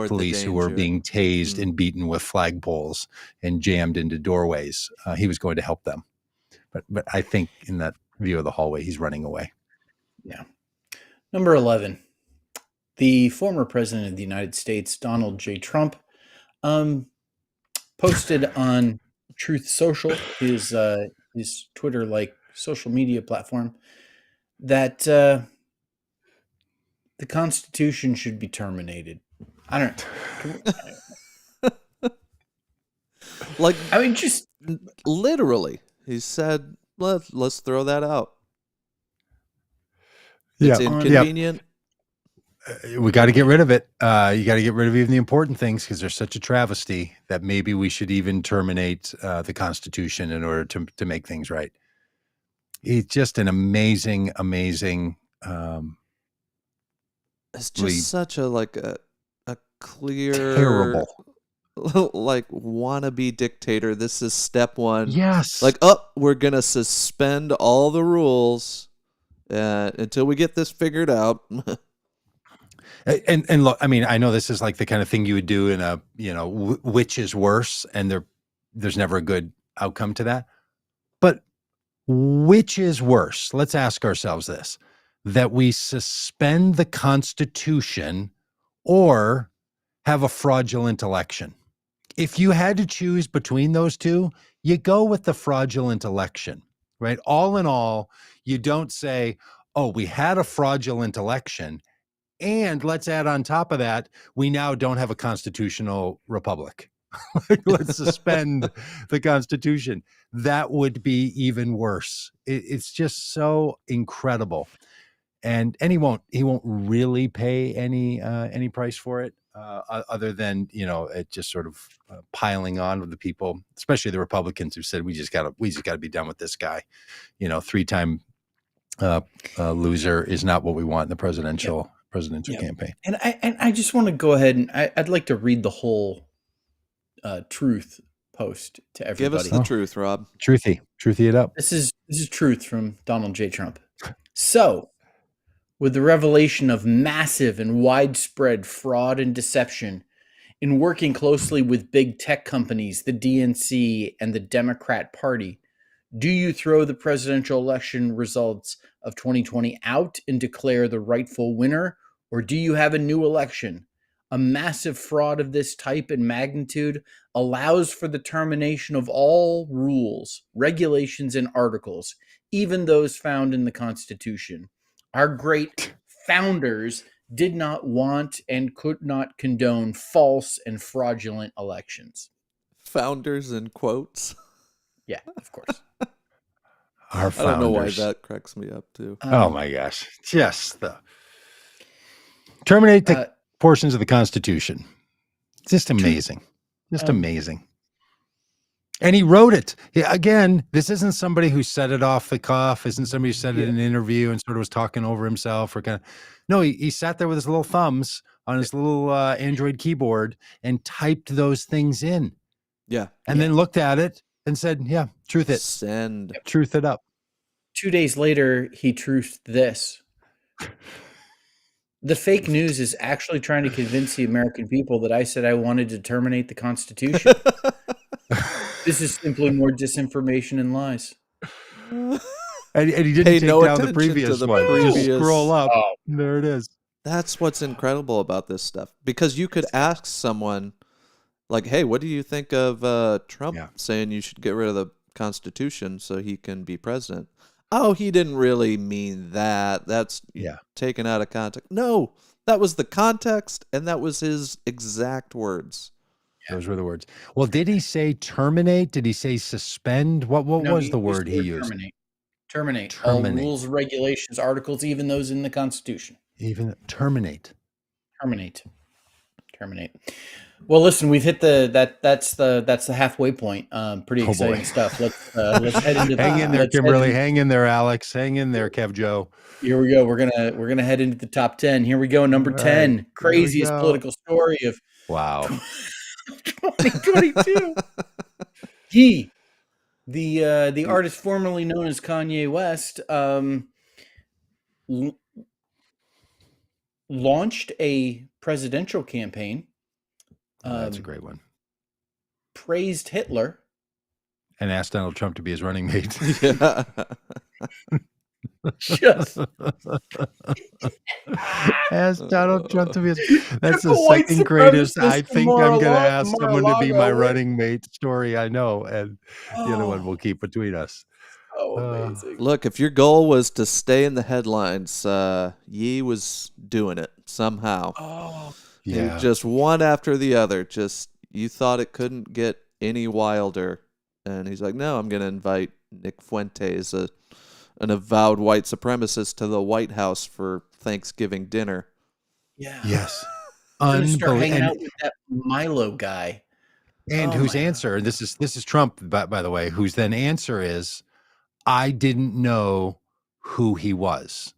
police who were being tased and beaten with flagpoles and jammed into doorways. He was going to help them, but I think in that view of the hallway, he's running away. Yeah. Number 11. The former president of the United States, Donald J. Trump, posted on Truth Social, his Twitter-like social media platform, that the Constitution should be terminated. I don't know. Just literally, he said, let's throw that out. It's inconvenient. We got to get rid of it. You got to get rid of even the important things because they're such a travesty that maybe we should even terminate the Constitution in order to make things right. It's just an amazing. It's just such a clear, terrible, wannabe dictator. This is step one. Yes. We're gonna suspend all the rules until we get this figured out. And look, I know this is like the kind of thing you would do in a, which is worse, and there's never a good outcome to that. But which is worse? Let's ask ourselves this: that we suspend the Constitution or have a fraudulent election. If you had to choose between those two, you go with the fraudulent election, right? All in all, you don't say, oh, we had a fraudulent election, and let's add on top of that, we now don't have a constitutional republic. Let's suspend the Constitution. That would be even worse. It's just so incredible. And he won't really pay any price for it, other than it just sort of piling on with the people, especially the Republicans who said we just got to be done with this guy. 3-time loser is not what we want in the presidential campaign. And I just want to go ahead and I'd like to read the whole truth post to everybody. Give us the truth, Rob. Truthy it up. This is truth from Donald J. Trump. So, with the revelation of massive and widespread fraud and deception, in working closely with big tech companies, the DNC, and the Democrat Party, do you throw the presidential election results of 2020 out and declare the rightful winner, or do you have a new election? A massive fraud of this type and magnitude allows for the termination of all rules, regulations, and articles, even those found in the Constitution. Our great founders did not want and could not condone false and fraudulent elections. Founders in quotes. Yeah, of course. Our founders. I don't know why that cracks me up too. Oh my gosh. Just the Terminate the portions of the Constitution. Just amazing. Just amazing. And he wrote it. Again, this isn't somebody who said it off the cuff. Isn't somebody who said it in an interview and sort of was talking over himself or kind of. No, he sat there with his little thumbs on his little Android keyboard and typed those things in. Yeah. And then looked at it and said, yeah, truth it. Send. Truth it up. 2 days later, he truthed this. The fake news is actually trying to convince the American people that I said I wanted to terminate the Constitution. This is simply more disinformation and lies. And he didn't take down the previous one. Just scroll up. Oh. There it is. That's what's incredible about this stuff. Because you could ask someone, like, hey, what do you think of Trump saying you should get rid of the Constitution so he can be president? Oh, he didn't really mean that. That's taken out of context. No, that was the context, and that was his exact words. Those were the words. Well, did he say terminate? Did he say suspend? What was the word he used? Terminate. All rules, regulations, articles, even those in the Constitution. Even terminate. Well, listen, we've hit that's the halfway point. Pretty exciting stuff. Let's head into hang in there, Kimberly. Hang in there, Alex. Hang in there, Kev Joe. Here we go. We're gonna head into the top 10. Here we go. Number 10, craziest political story of 2022. He, the artist formerly known as Kanye West, launched a presidential campaign. That's a great one. Praised Hitler. And asked Donald Trump to be his running mate. Just asked Donald Trump to be his. That's the second greatest. I think I'm going to ask someone to be my running mate story. I know. And the other one we'll keep between us. Oh, amazing. Look, if your goal was to stay in the headlines, Ye was doing it somehow. Oh, yeah. Just one after the other. Just, you thought it couldn't get any wilder. And he's like, no, I'm going to invite Nick Fuentes, an avowed white supremacist, to the White House for Thanksgiving dinner. Yeah. Yes. Start hanging out with that Milo guy. And whose answer, this is Trump, by the way, whose then answer is, I didn't know who he was.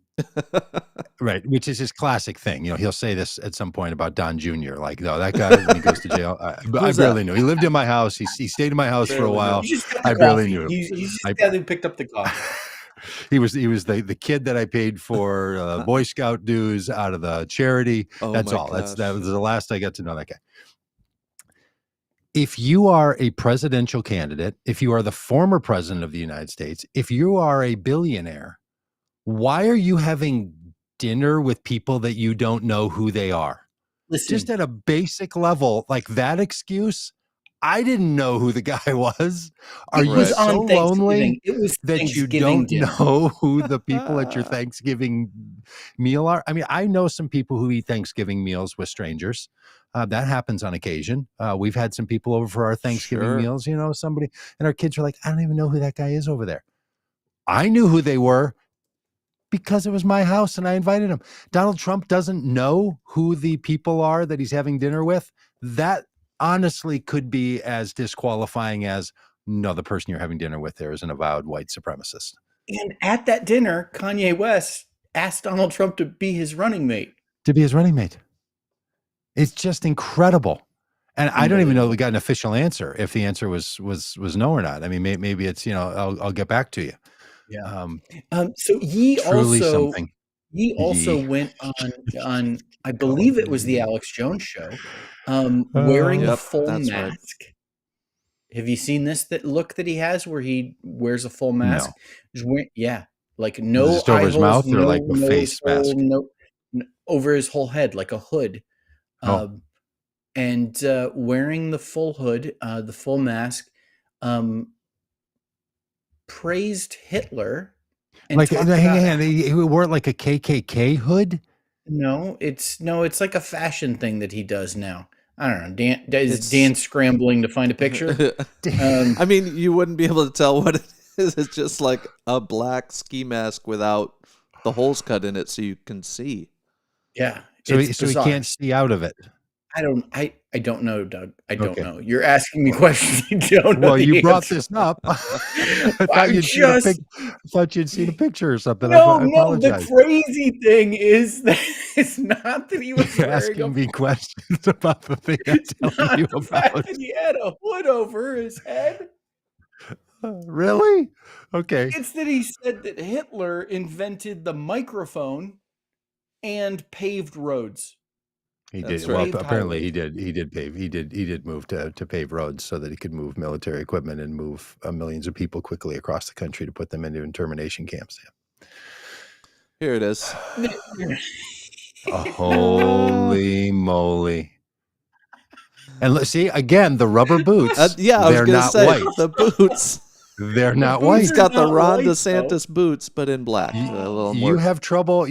Right, which is his classic thing. You know, he'll say this at some point about Don Jr. Like, no, that guy, when he goes to jail, I barely knew. He lived in my house. He stayed in my house for a while. I barely knew him. He's just the guy who picked up the coffee. He was the kid that I paid for Boy Scout dues out of the charity. That's all. Gosh. That was the last I got to know that guy. If you are a presidential candidate, if you are the former president of the United States, if you are a billionaire, why are you having dinner with people that you don't know who they are? Listen, just at a basic level, like that excuse, I didn't know who the guy was. Are you so lonely that you don't know who the people at your Thanksgiving meal are? I mean, I know some people who eat Thanksgiving meals with strangers. That happens on occasion. We've had some people over for our Thanksgiving meals, you know, somebody, and our kids were like, I don't even know who that guy is over there. I knew who they were because it was my house and I invited him. Donald Trump doesn't know who the people are that he's having dinner with. That honestly could be as disqualifying as, no, the person you're having dinner with there is an avowed white supremacist. And at that dinner, Kanye West asked Donald Trump to be his running mate. It's just incredible. And I don't even know if we got an official answer, if the answer was no or not. I mean, maybe it's, you know, I'll get back to you. Yeah. So he also went on, I believe it was the Alex Jones show, wearing a full mask. Right. Have you seen that look that he has where he wears a full mask? No. Like no just over his mouth or like a face mask? No, over his whole head, like a hood. And wearing the full hood, the full mask, praised Hitler. And like, hang on, he wore like a KKK hood? No, it's like a fashion thing that he does now. I don't know. Is Dan scrambling to find a picture? I mean, you wouldn't be able to tell what it is. It's just like a black ski mask without the holes cut in it so you can see. Yeah. So he can't see out of it. I don't know, Doug. I don't Okay. know. You're asking me questions you don't know. Well, you brought answer. this up. I thought you'd seen a picture or something. No, I apologize. the crazy thing is that it's not that he was You're wearing asking me questions about the thing I'm telling you fact about. that he had a hood over his head. Really? Okay. It's that he said that Hitler invented the microphone and paved roads. He did. Well, apparently he did. He did move to pave roads so that he could move military equipment and move millions of people quickly across the country to put them into internment camps. Yeah. Here it is. Holy moly! And let's see again the rubber boots. I was going to say white. The boots. They're not white. He's got the Ron DeSantis boots, but in black. A little more. You have trouble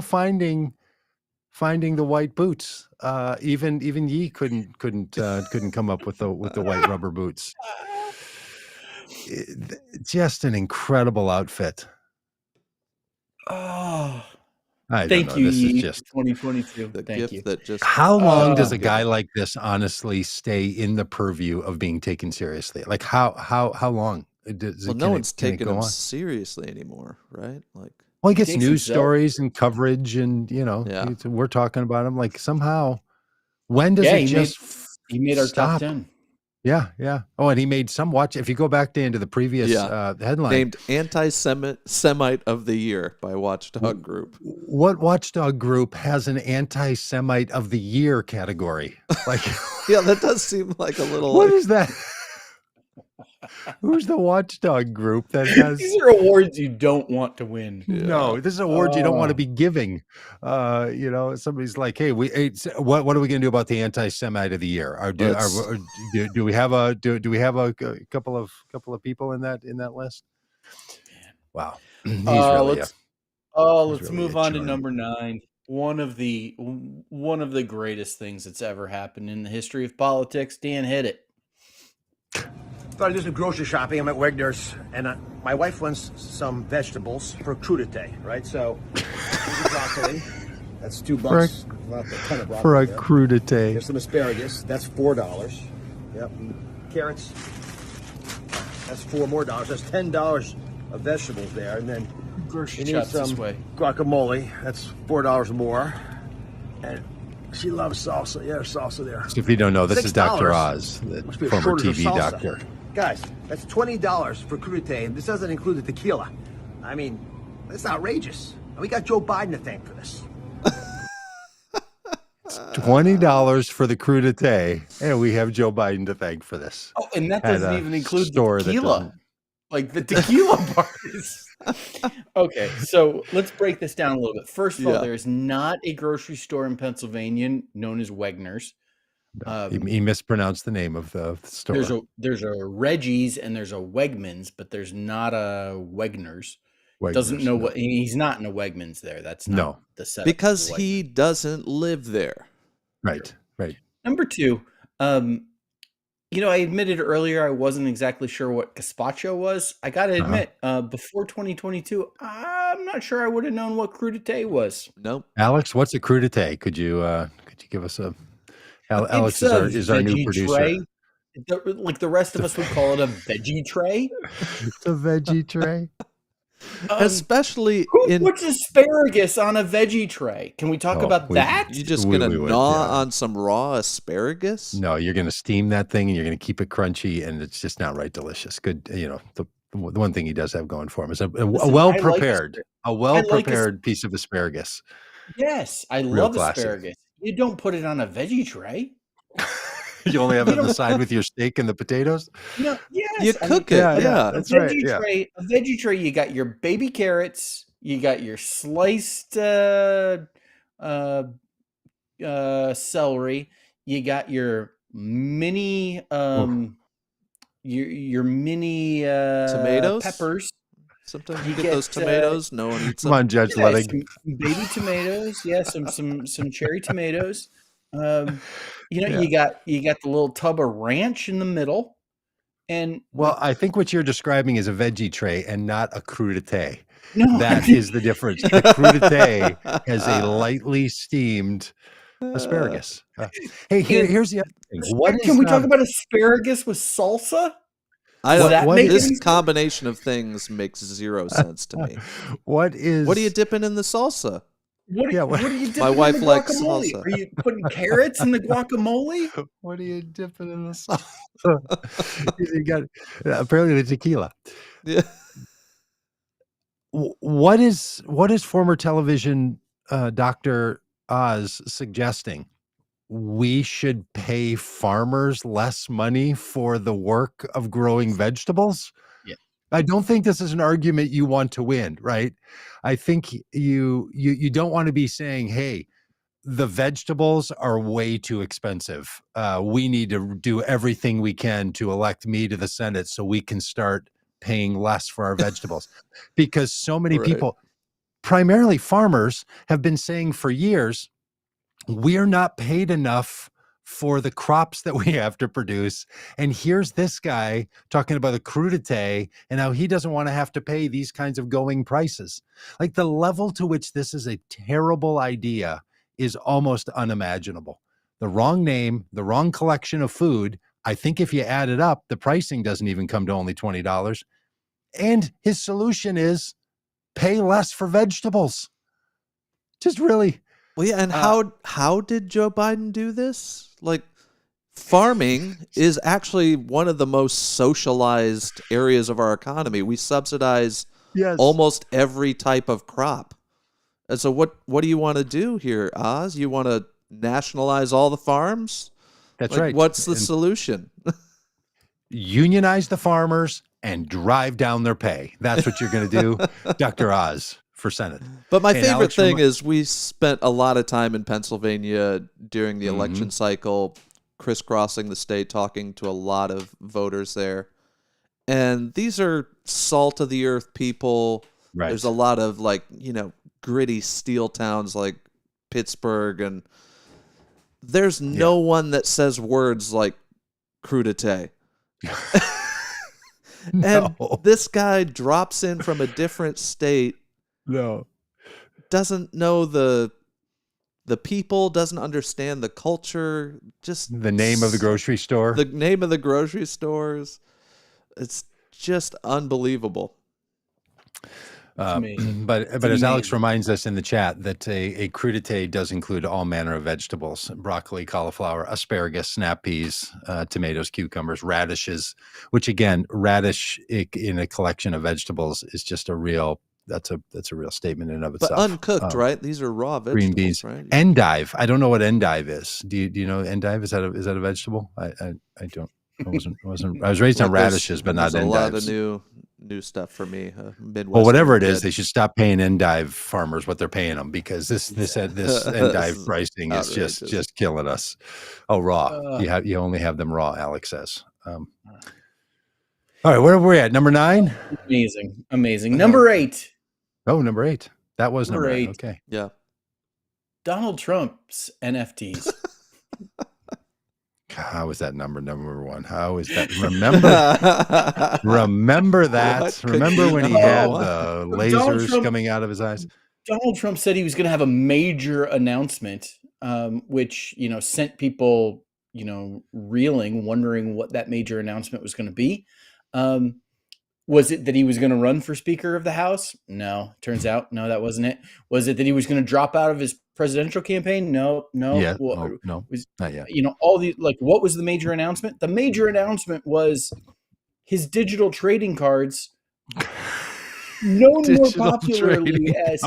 finding the white boots. Even Yi couldn't come up with the white rubber boots. Just an incredible outfit. Oh, Thank you. This Yi, is just 2022. Thank you. How long does a guy like this honestly stay in the purview of being taken seriously? Like how long? No one's taking him seriously anymore, right? Like, well, he gets news stories and coverage, and we're talking about him. Like somehow, when does he made our top 10? Yeah. Oh, and he made some if you go back into the previous headline. Named Anti-Semite of the Year by Watchdog Group. What Watchdog Group has an Anti-Semite of the Year category? Like, yeah, that does seem like a little. What is that? Who's the Watchdog Group that has? These are awards you don't want to win. No, this is awards you don't want to be giving. Somebody's like, "Hey, what are we going to do about the Anti-Semite of the Year? Do we have a couple of people in that list?" Wow, let's move on to number 9. One of the greatest things that's ever happened in the history of politics. Dan, hit it. Thought I'd do some grocery shopping. I'm at Wegner's, and my wife wants some vegetables for crudité, right? So, broccoli, that's $2. Not a ton of broccoli for a crudité. There's some asparagus, that's $4. Yep. Carrots, that's $4 more. That's $10 of vegetables there, and then grocery you need some guacamole. That's $4 more, and she loves salsa. Yeah, there's salsa there. So if you don't know, this is Dr. Oz, the former TV doctor. Guys, that's $20 for crudité, and this doesn't include the tequila. I mean, that's outrageous. And we got Joe Biden to thank for this. $20 for the crudité, and we have Joe Biden to thank for this. Oh, and that doesn't even include the tequila. Like the tequila part is... Okay, so let's break this down a little bit. First of all, there is not a grocery store in Pennsylvania known as Wegner's. He mispronounced the name of the store. There's a Reggie's and there's a Wegmans, but there's not a Wegner's. Doesn't know what he's not in a Wegmans there. That's not the setup. Because he doesn't live there. Right. Number 2, I admitted earlier I wasn't exactly sure what gazpacho was. I got to admit, before 2022, I'm not sure I would have known what crudité was. Nope. Alex, what's a crudité? Could you give us a? Alex is our new producer. Tray. Like the rest of us would call it a veggie tray. It's a veggie tray. Especially who puts asparagus on a veggie tray? Can we talk about that? You just gonna gnaw on some raw asparagus? No, you're gonna steam that thing and you're gonna keep it crunchy, and it's just not right delicious. Good, the one thing he does have going for him is a well prepared piece of asparagus. Yes, I love asparagus. You don't put it on a veggie tray. You only have it on the side with your steak and the potatoes? No, yes. You cook it. Yeah, that's right. A veggie tray, you got your baby carrots, you got your sliced celery, you got your mini your mini tomatoes, peppers. Sometimes you get those tomatoes. No one eats them. Come on, Judge Letting. Some baby tomatoes. Yeah, some cherry tomatoes. You got the little tub of ranch in the middle. And I think what you're describing is a veggie tray and not a crudité. No, That is the difference. The crudité has a lightly steamed asparagus. Hey, here's the other thing. Can we talk about asparagus with salsa? This combination of things makes zero sense to me. What are you dipping in the salsa? What are you dipping My wife in the likes guacamole? salsa. Are you putting carrots in the guacamole? What are you dipping in the salsa? You got apparently the tequila. Yeah. What is former television Dr. Oz suggesting? We should pay farmers less money for the work of growing vegetables? Yeah. I don't think this is an argument you want to win, right? I think you don't want to be saying, hey, the vegetables are way too expensive. We need to do everything we can to elect me to the Senate so we can start paying less for our vegetables. Because so many people, primarily farmers, have been saying for years, we're not paid enough for the crops that we have to produce. And here's this guy talking about the crudité and how he doesn't want to have to pay these kinds of going prices. Like, the level to which this is a terrible idea is almost unimaginable. The wrong name, the wrong collection of food. I think if you add it up, the pricing doesn't even come to only $20. And his solution is pay less for vegetables. Just really. Well, yeah, and how did Joe Biden do this? Like, farming is actually one of the most socialized areas of our economy. We subsidize almost every type of crop. And so what do you want to do here, Oz? You want to nationalize all the farms? That's right. What's the solution? Unionize the farmers and drive down their pay. That's what you're going to do, Dr. Oz, for Senate. But my favorite thing is we spent a lot of time in Pennsylvania during the election cycle, crisscrossing the state, talking to a lot of voters there. And these are salt of the earth people. Right. There's a lot of, like, gritty steel towns like Pittsburgh, and there's no one that says words like crudité. And this guy drops in from a different state. No. Doesn't know the people, doesn't understand the culture, just the name of the grocery store. The name of the grocery stores. It's just unbelievable. But as Alex reminds us in the chat, that a crudité does include all manner of vegetables: broccoli, cauliflower, asparagus, snap peas, tomatoes, cucumbers, radishes, which, again, radish in a collection of vegetables is just that's a real statement in and of itself. But uncooked, right? These are raw vegetables, green beans, right? Endive. I don't know what endive is. Do you know endive? Is that a vegetable? I don't. I was raised on radishes, but not endives. A lot of new stuff for me. Midwest. Well, whatever it is, they should stop paying endive farmers what they're paying them, because this endive pricing is just killing us. Oh, raw. You only have them raw, Alex says. All right, where are we at? Number 9? Amazing. Number 8. Oh, number 8. That was number 8. Okay. Yeah. Donald Trump's NFTs. How is that number 1? How is that? Remember that. Remember when he had the lasers coming out of his eyes? Donald Trump said he was going to have a major announcement, which, sent people, reeling, wondering what that major announcement was going to be. Was it that he was going to run for Speaker of the House? No. Turns out, no, that wasn't it. Was it that he was going to drop out of his presidential campaign? No. Yeah, no, not yet. All the, what was the major announcement? The major announcement was his digital trading cards, known more popularly as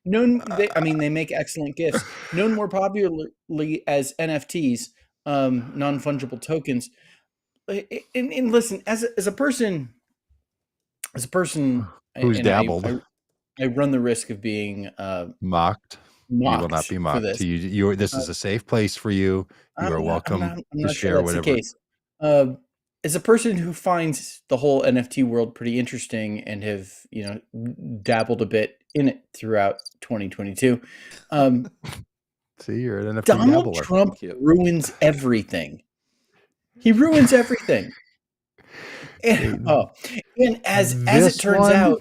they make excellent gifts. Known more popularly as NFTs, non-fungible tokens. And listen, as a person who's dabbled, I run the risk of being mocked. You will not be mocked. This is a safe place for you. You are welcome to share whatever. As a person who finds the whole NFT world pretty interesting and have dabbled a bit in it throughout 2022, see, you're an NFT Donald dabbler. Trump ruins everything. He ruins everything. And as it turns out,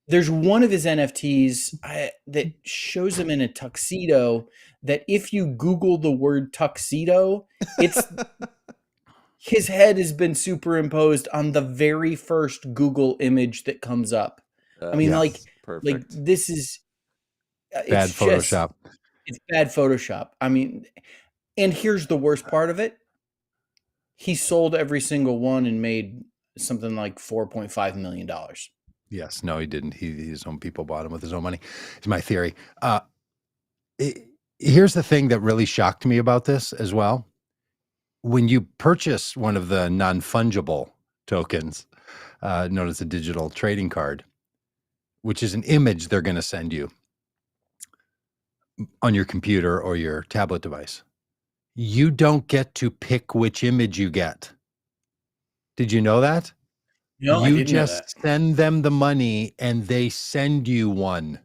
there's one of his NFTs that shows him in a tuxedo. That if you Google the word tuxedo, it's his head has been superimposed on the very first Google image that comes up. I mean, perfect. This is bad Photoshop. It's bad Photoshop. I mean, and here's the worst part of it. He sold every single one and made something like $4.5 million. Yes. No, he didn't. His own people bought him with his own money. It's my theory. Here's the thing that really shocked me about this as well. When you purchase one of the non-fungible tokens, known as a digital trading card, which is an image they're going to send you on your computer or your tablet device, you don't get to pick which image you get. Did you know that? No, you just send them the money and they send you one.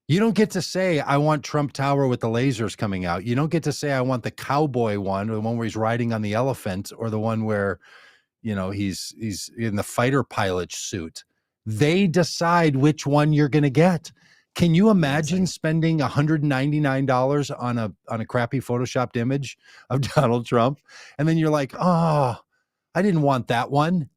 You don't get to say, I want Trump Tower with the lasers coming out. You don't get to say, I want the cowboy one, or the one where he's riding on the elephant, or the one where, he's in the fighter pilot suit. They decide which one you're going to get. Can you imagine spending $199 on a crappy photoshopped image of Donald Trump? And then you're like, oh, I didn't want that one.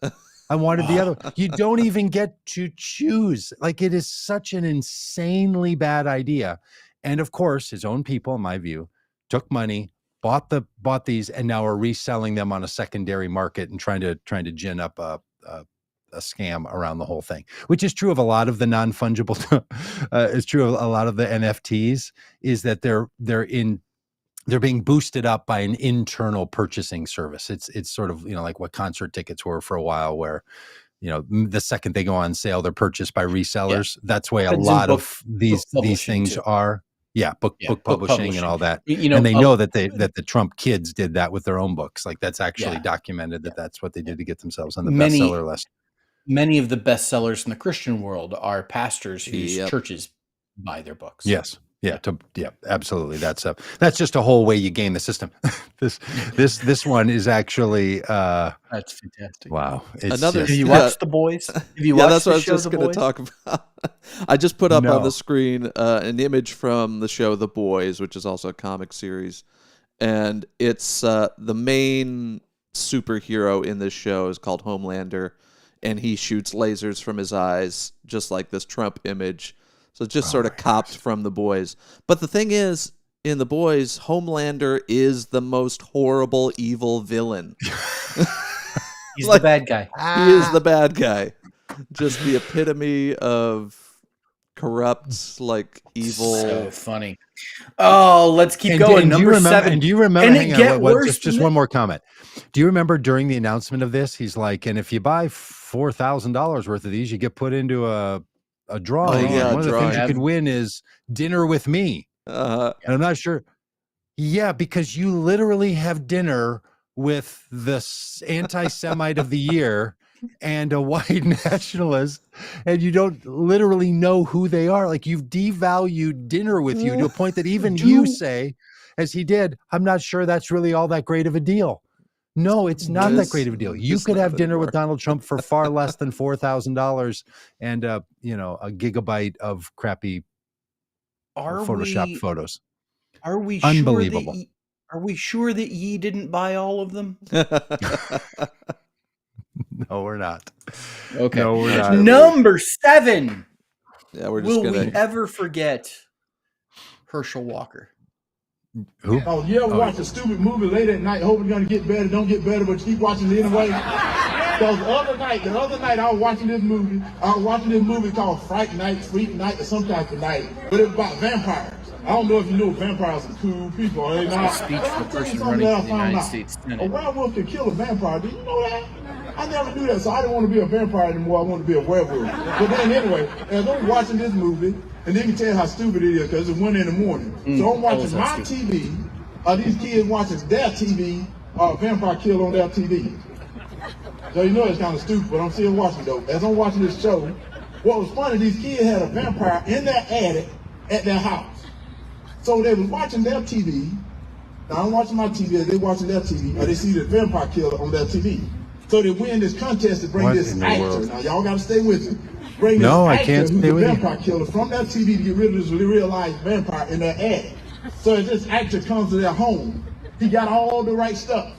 I wanted the other. You don't even get to choose. Like, it is such an insanely bad idea. And of course, his own people, in my view, took money, bought these, and now are reselling them on a secondary market and trying to gin up a scam around the whole thing, which is true of a lot of the non-fungible. It's true of a lot of the NFTs. Is that they're being boosted up by an internal purchasing service. It's sort of, like what concert tickets were for a while, where, the second they go on sale, they're purchased by resellers. Yeah. That's why a lot of these things too. Are. Yeah, book publishing and all that. And they know that the Trump kids did that with their own books. Like, that's actually documented that's what they did to get themselves on the bestseller list. Many of the bestsellers in the Christian world are pastors whose churches buy their books. Yes. Yeah, absolutely. That's just a whole way you game the system. This one is actually that's fantastic. Wow. Have you watched The Boys? Have you watched that's the what I was show just going to talk about. I just put up on the screen an image from the show The Boys, which is also a comic series, and it's the main superhero in this show is called Homelander, and he shoots lasers from his eyes, just like this Trump image. So it's just sort of copped from The Boys. But the thing is, in The Boys, Homelander is the most horrible, evil villain. He's the bad guy. He is the bad guy. Just the epitome of corrupt, evil. So funny. Oh, let's keep going. Number 7. And do you remember? Hang on, just one more comment. Do you remember during the announcement of this, he's like, and if you buy $4,000 worth of these, you get put into a drawing. One of the things you could win is dinner with me. And I'm not sure. Yeah, because you literally have dinner with the anti-Semite of the year and a white nationalist, and you don't literally know who they are. Like, you've devalued dinner with you to a point that even you say, as he did, I'm not sure that's really all that great of a deal. No, it's not that great of a deal. You could have dinner with Donald Trump for far less than $4,000 and a gigabyte of crappy Photoshop photos. Are we unbelievable? Are we sure that ye didn't buy all of them? No, we're not. Okay. No, we're not. Number 7. Yeah, we're just Will we ever forget Herschel Walker? Who? Oh, you ever watch a stupid movie late at night, hoping it's gonna get better, don't get better, but you keep watching it anyway? Because the other night I was watching this movie. I was watching this movie called Freak Night, or some type of night, but it was about vampires. I don't know if you know vampires are cool people. Or they not. Speech for the person running for the United States Senate. A werewolf can kill a vampire. Did you know that? I never knew that, so I didn't want to be a vampire anymore. I wanted to be a werewolf. But then anyway, as I'm watching this movie, and they can tell how stupid it is because it's 1 a.m. So I'm watching my TV. These kids watching their TV, vampire kill on their TV. So you know it's kind of stupid, but I'm still watching though. As I'm watching this show, what was funny, these kids had a vampire in their attic at their house. So they was watching their TV. Now I'm watching my TV, as they watching their TV, and they see the vampire killer on their TV. So they win this contest to bring this actor. Now y'all got to stay with me. Bring this I actor can't who's stay a with vampire killer from that TV to get rid of this real life vampire in their attic. So as this actor comes to their home, he got all the right stuff.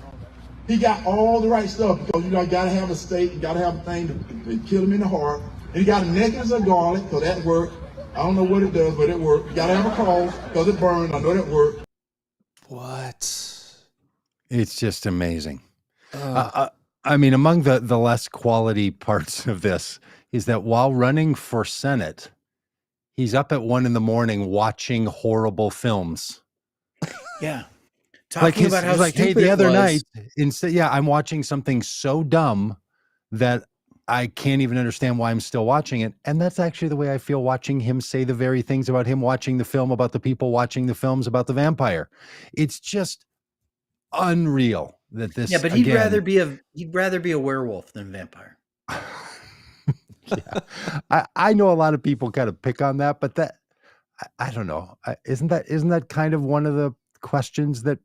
He got all the right stuff because you got to have a stake, you got to have a thing to kill him in the heart. And he got a necklace of garlic, so that worked. I don't know what it does, but it worked. You got to have a cross because it burned. I know that worked. What? It's just amazing. I mean, among the less quality parts of this is that while running for Senate, he's up at 1 a.m. watching horrible films. Yeah. Talking about how like, hey, stupid the it other was. night, instead, I'm watching something so dumb that I can't even understand why I'm still watching it. And that's actually the way I feel watching him say the very things about him watching the film about the people watching the films about the vampire. It's just unreal that this. Yeah, but he'd rather be a werewolf than a vampire. Yeah, I know a lot of people kind of pick on that, but that I don't know. Isn't that kind of one of the questions that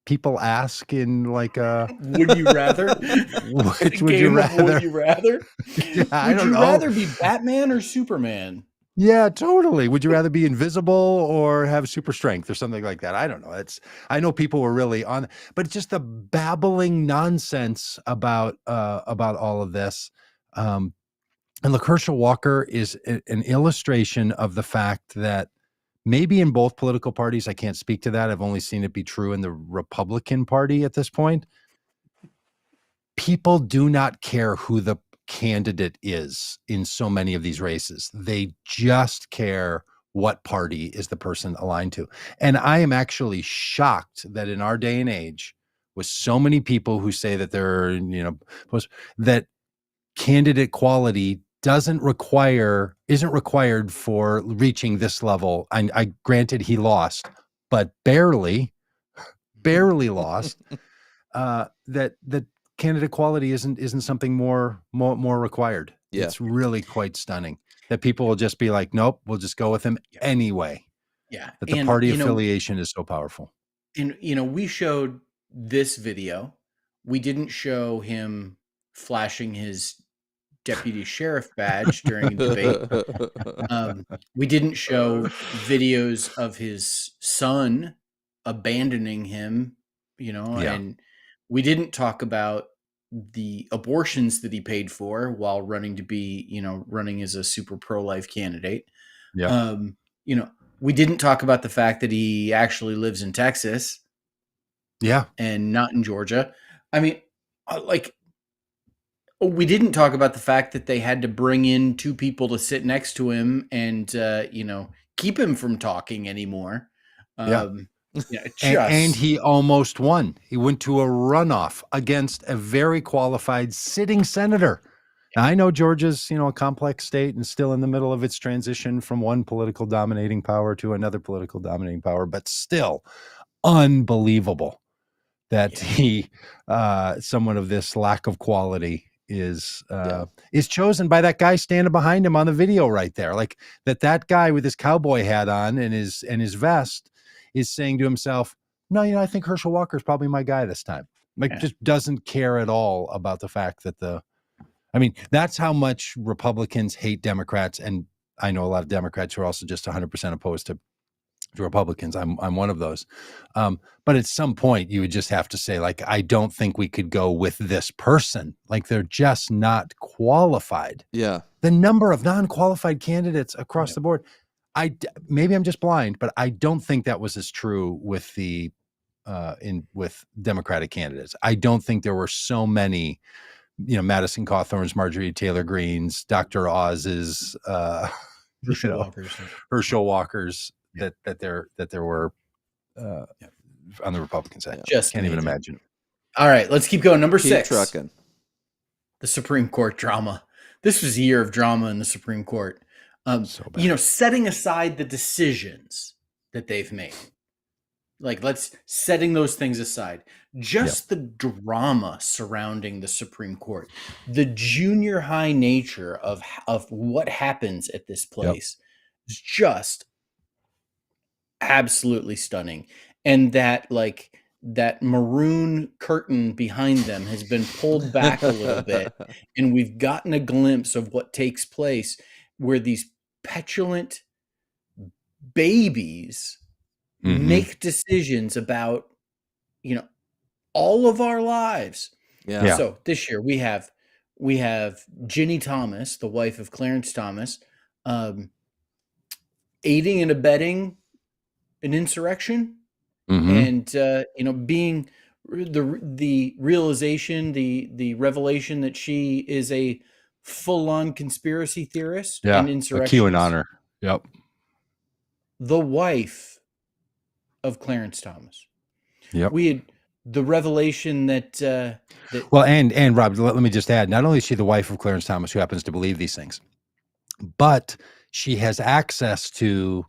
people ask in like a would you rather? Which would you rather? Would you rather? Yeah, I don't know. Rather be Batman or Superman? Yeah, totally. Would you rather be invisible or have super strength or something like that? I don't know. I know people were really on, but just the babbling nonsense about all of this. And LaKersha Walker is an illustration of the fact that maybe in both political parties, I can't speak to that. I've only seen it be true in the Republican Party at this point. People do not care who the candidate is in so many of these races. They just care what party is the person aligned to. And I am actually shocked that in our day and age, with so many people who say that they're, that candidate quality isn't required for reaching this level. I granted he lost, but barely lost. That candidate quality isn't something more required. Yeah. It's really quite stunning that people will just be like, nope, we'll just go with him anyway. Yeah. That the party affiliation is so powerful. And, we showed this video. We didn't show him flashing his deputy sheriff badge during debate. We didn't show videos of his son abandoning him, and we didn't talk about the abortions that he paid for while running to be, running as a super pro-life candidate. Yeah. We didn't talk about the fact that he actually lives in Texas. Yeah. And not in Georgia. I mean, we didn't talk about the fact that they had to bring in 2 people to sit next to him and, keep him from talking anymore. And he almost won. He went to a runoff against a very qualified sitting senator. Now, I know Georgia's, a complex state and still in the middle of its transition from one political dominating power to another political dominating power, but still unbelievable that he, someone of this lack of quality is chosen by that guy standing behind him on the video right there. Like that guy with his cowboy hat on and his vest is saying to himself, no, I think Herschel Walker is probably my guy this time. Just doesn't care at all about the fact that that's how much Republicans hate Democrats. And I know a lot of Democrats who are also just 100% opposed to Republicans. I'm one of those. But at some point you would just have to say, like, I don't think we could go with this person. Like, they're just not qualified. Yeah. The number of non-qualified candidates across the board. Maybe I'm just blind, but I don't think that was as true with with Democratic candidates. I don't think there were so many, Madison Cawthorn's, Marjorie Taylor Greene's, Dr. Oz's, Herschel Walker's that there were on the Republican side. Just can't even imagine. All right, let's keep going. Number 6. Trucking. The Supreme Court drama. This was a year of drama in the Supreme Court. So bad. Setting aside the decisions that they've made, let's setting those things aside. Just the drama surrounding the Supreme Court, the junior high nature of what happens at this place is just absolutely stunning. And that that maroon curtain behind them has been pulled back a little bit, and we've gotten a glimpse of what takes place, where these petulant babies make decisions about, all of our lives. Yeah. So this year we have Ginny Thomas, the wife of Clarence Thomas, aiding and abetting an insurrection, and being the realization, the revelation that she is a full-on conspiracy theorist and insurrectionist. A QAnoner. Yep. The wife of Clarence Thomas. Yep. We had the revelation that well, and Rob, let me just add, not only is she the wife of Clarence Thomas, who happens to believe these things, but she has access to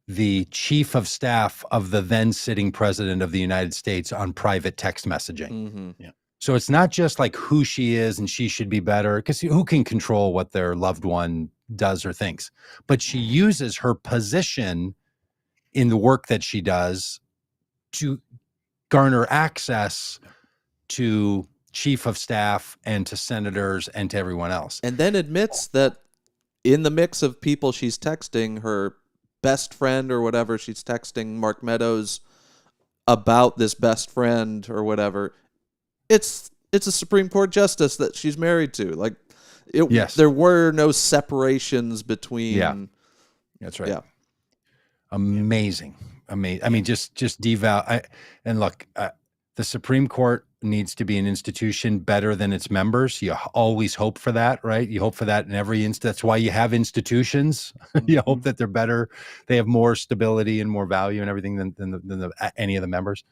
the chief of staff of the then sitting president of the United States on private text messaging. Yeah. So it's not just like who she is and she should be better, because who can control what their loved one does or thinks? But she uses her position in the work that she does to garner access to chief of staff and to senators and to everyone else. And then admits that in the mix of people she's texting, her best friend or whatever, she's texting Mark Meadows about this best friend or whatever. It's a Supreme Court justice that she's married to. Like, there were no separations between. Yeah, that's right. Yeah. Amazing. I mean, just deval. And look, the Supreme Court needs to be an institution better than its members. You always hope for that, right? You hope for that in every instance. That's why you have institutions. You hope that they're better. They have more stability and more value and everything than any of the members.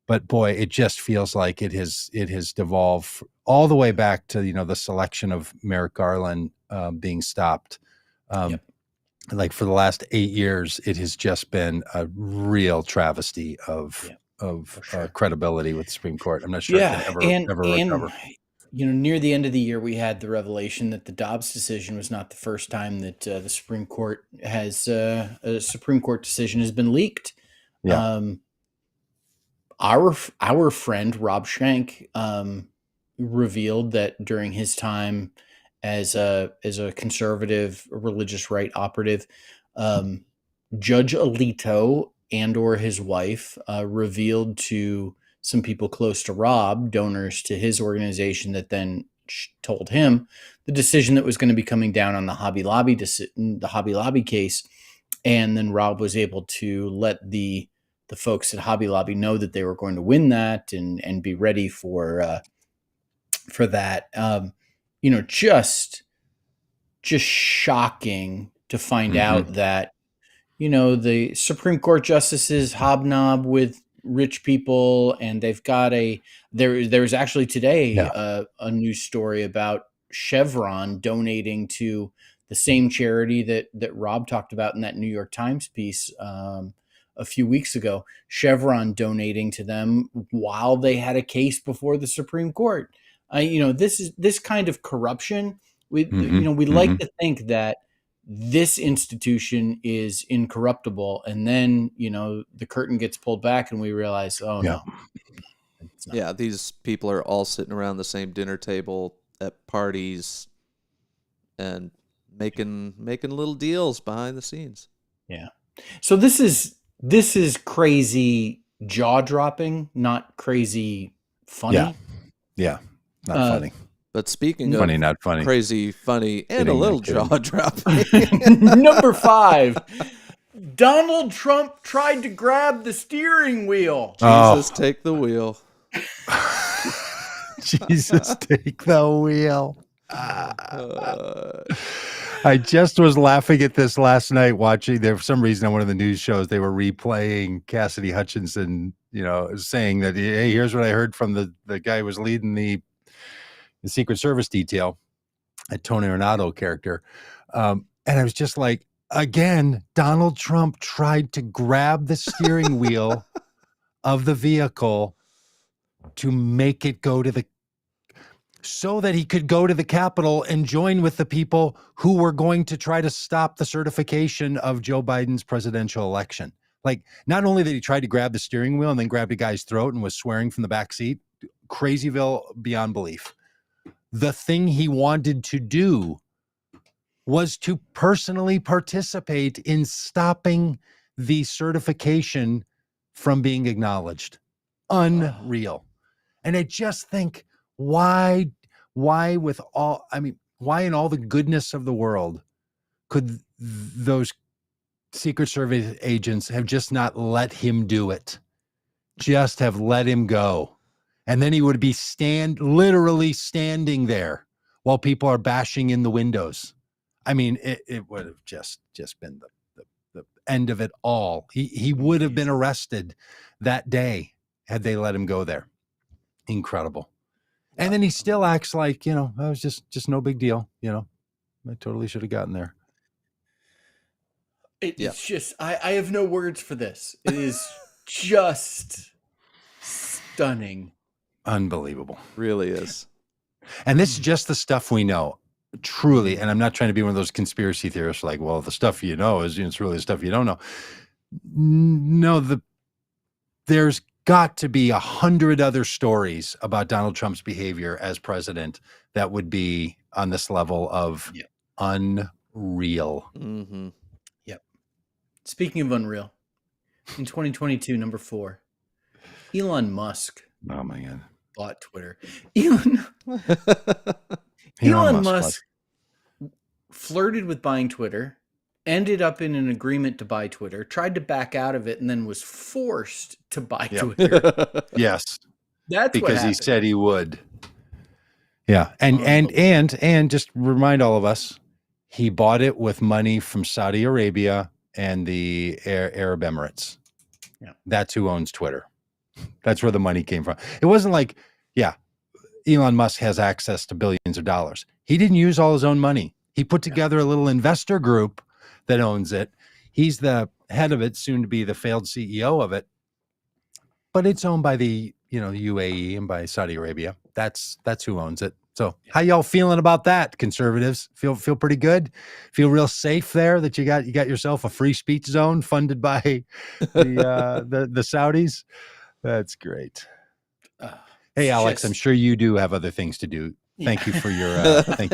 But boy, it just feels like it has devolved all the way back to the selection of Merrick Garland being stopped. Like for the last 8 years, it has just been a real travesty of credibility with the Supreme Court. I'm not sure it can ever recover. Near the end of the year, we had the revelation that the Dobbs decision was not the first time that the Supreme Court has a Supreme Court decision has been leaked. Yeah. Our friend Robb Schenck revealed that during his time as a conservative religious right operative, Judge Alito and or his wife revealed to some people close to Robb, donors to his organization, that then told him the decision that was going to be coming down on the Hobby Lobby case, and then Robb was able to let the folks at Hobby Lobby know that they were going to win that and be ready for that. Just shocking to find out that the Supreme Court justices hobnob with rich people, and they've got there's actually today a news story about Chevron donating to the same charity that Robb talked about in that New York Times piece a few weeks ago. Chevron donating to them while they had a case before the Supreme Court. This kind of corruption. We like to think that this institution is incorruptible, and then the curtain gets pulled back and we realize, no, it's not. Yeah, these people are all sitting around the same dinner table at parties and making little deals behind the scenes. Yeah. So this is crazy, jaw-dropping, not crazy funny. Yeah. Not funny. But speaking funny, of not funny, crazy, funny, and a little jaw-dropping. Number 5, Donald Trump tried to grab the steering wheel. Jesus, take the wheel. Jesus, take the wheel. I just was laughing at this last night watching. There, for some reason, on one of the news shows, they were replaying Cassidy Hutchinson, saying that, hey, here's what I heard from the guy who was leading the Secret Service detail, a Tony Ornato character. And I was just like, again, Donald Trump tried to grab the steering wheel of the vehicle to make it go to so that he could go to the Capitol and join with the people who were going to try to stop the certification of Joe Biden's presidential election. Like, not only that he tried to grab the steering wheel and then grabbed a guy's throat and was swearing from the back seat, crazyville beyond belief. The thing he wanted to do was to personally participate in stopping the certification from being acknowledged. Unreal. And I just think, why with all, I mean, why in all the goodness of the world could those Secret Service agents have just not let him do it? Just have let him go. And then he would be literally standing there while people are bashing in the windows. I mean, it would have just been the end of it all. He would have been arrested that day had they let him go there. Incredible. And then he still acts like, it was just no big deal. I totally should have gotten there. It's just, I have no words for this. It is just stunning. Unbelievable. Really is. And this is just the stuff we know, truly. And I'm not trying to be one of those conspiracy theorists like, well, the stuff you know is it's really the stuff you don't know. No, there's got to be 100 other stories about Donald Trump's behavior as president that would be on this level of unreal. Mm-hmm. Yep. Speaking of unreal, in 2022, number 4, Elon Musk. Oh my God. Bought Twitter. Elon Musk flirted with buying Twitter, ended up in an agreement to buy Twitter, tried to back out of it, and then was forced to buy Twitter. Yes. That's because he said he would. Yeah. And just remind all of us, he bought it with money from Saudi Arabia and the Arab Emirates. Yeah. That's who owns Twitter. That's where the money came from. It wasn't like, Elon Musk has access to billions of dollars. He didn't use all his own money. He put together a little investor group that owns it. He's the head of it, soon to be the failed CEO of it. But it's owned by the, UAE and by Saudi Arabia. That's who owns it. So how y'all feeling about that, conservatives? Feel pretty good? Feel real safe there that you got yourself a free speech zone funded by the Saudis? That's great. Hey, Alex, I'm sure you do have other things to do. Thank you for your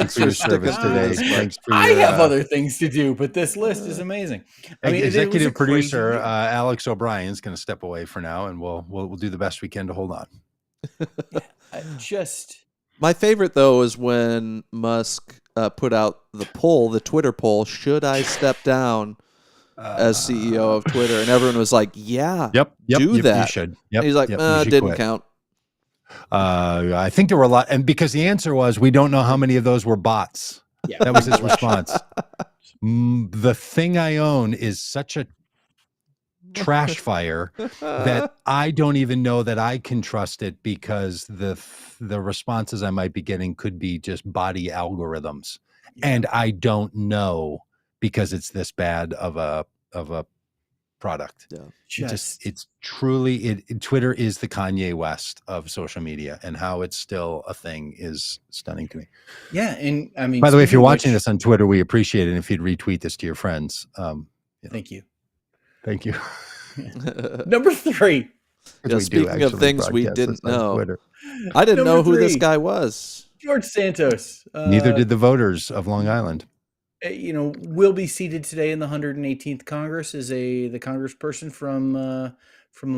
service today. Thanks for I have other things to do, but this list is amazing. I mean, executive producer Alex O'Brien is going to step away for now, and we'll do the best we can to hold on. My favorite though is when Musk put out the Twitter poll. Should I step down as CEO of Twitter? And everyone was like, "Yeah, do that." You should. Yep, and he's like, "Didn't count." I think there were a lot, and because the answer was, we don't know how many of those were bots. Yeah. That was his response. The thing I own is such a trash fire that I don't even know that I can trust it, because the responses I might be getting could be just body algorithms, and I don't know, because it's this bad of a product. Yeah. It's truly Twitter is the Kanye West of social media, and how it's still a thing is stunning to me. Yeah, and I mean, by the way, if you're watching this on Twitter, we appreciate it if you'd retweet this to your friends. Thank you. Number 3. Speaking of things we didn't know, I didn't know who this guy was. George Santos. Neither did the voters of Long Island. Will be seated today in the 118th Congress as the congressperson from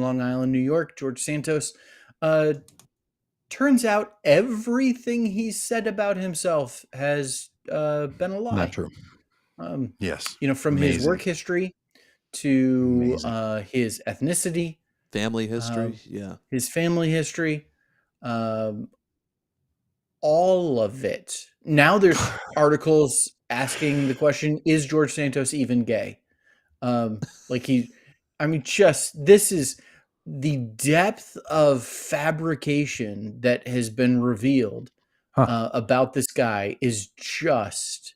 Long Island, New York. George Santos. Turns out everything he said about himself has been a lie. Not true. Yes. From his work history to his ethnicity, family history, his family history, all of it. Now there's articles asking the question, is George Santos even gay? This is the depth of fabrication that has been revealed about this guy is just,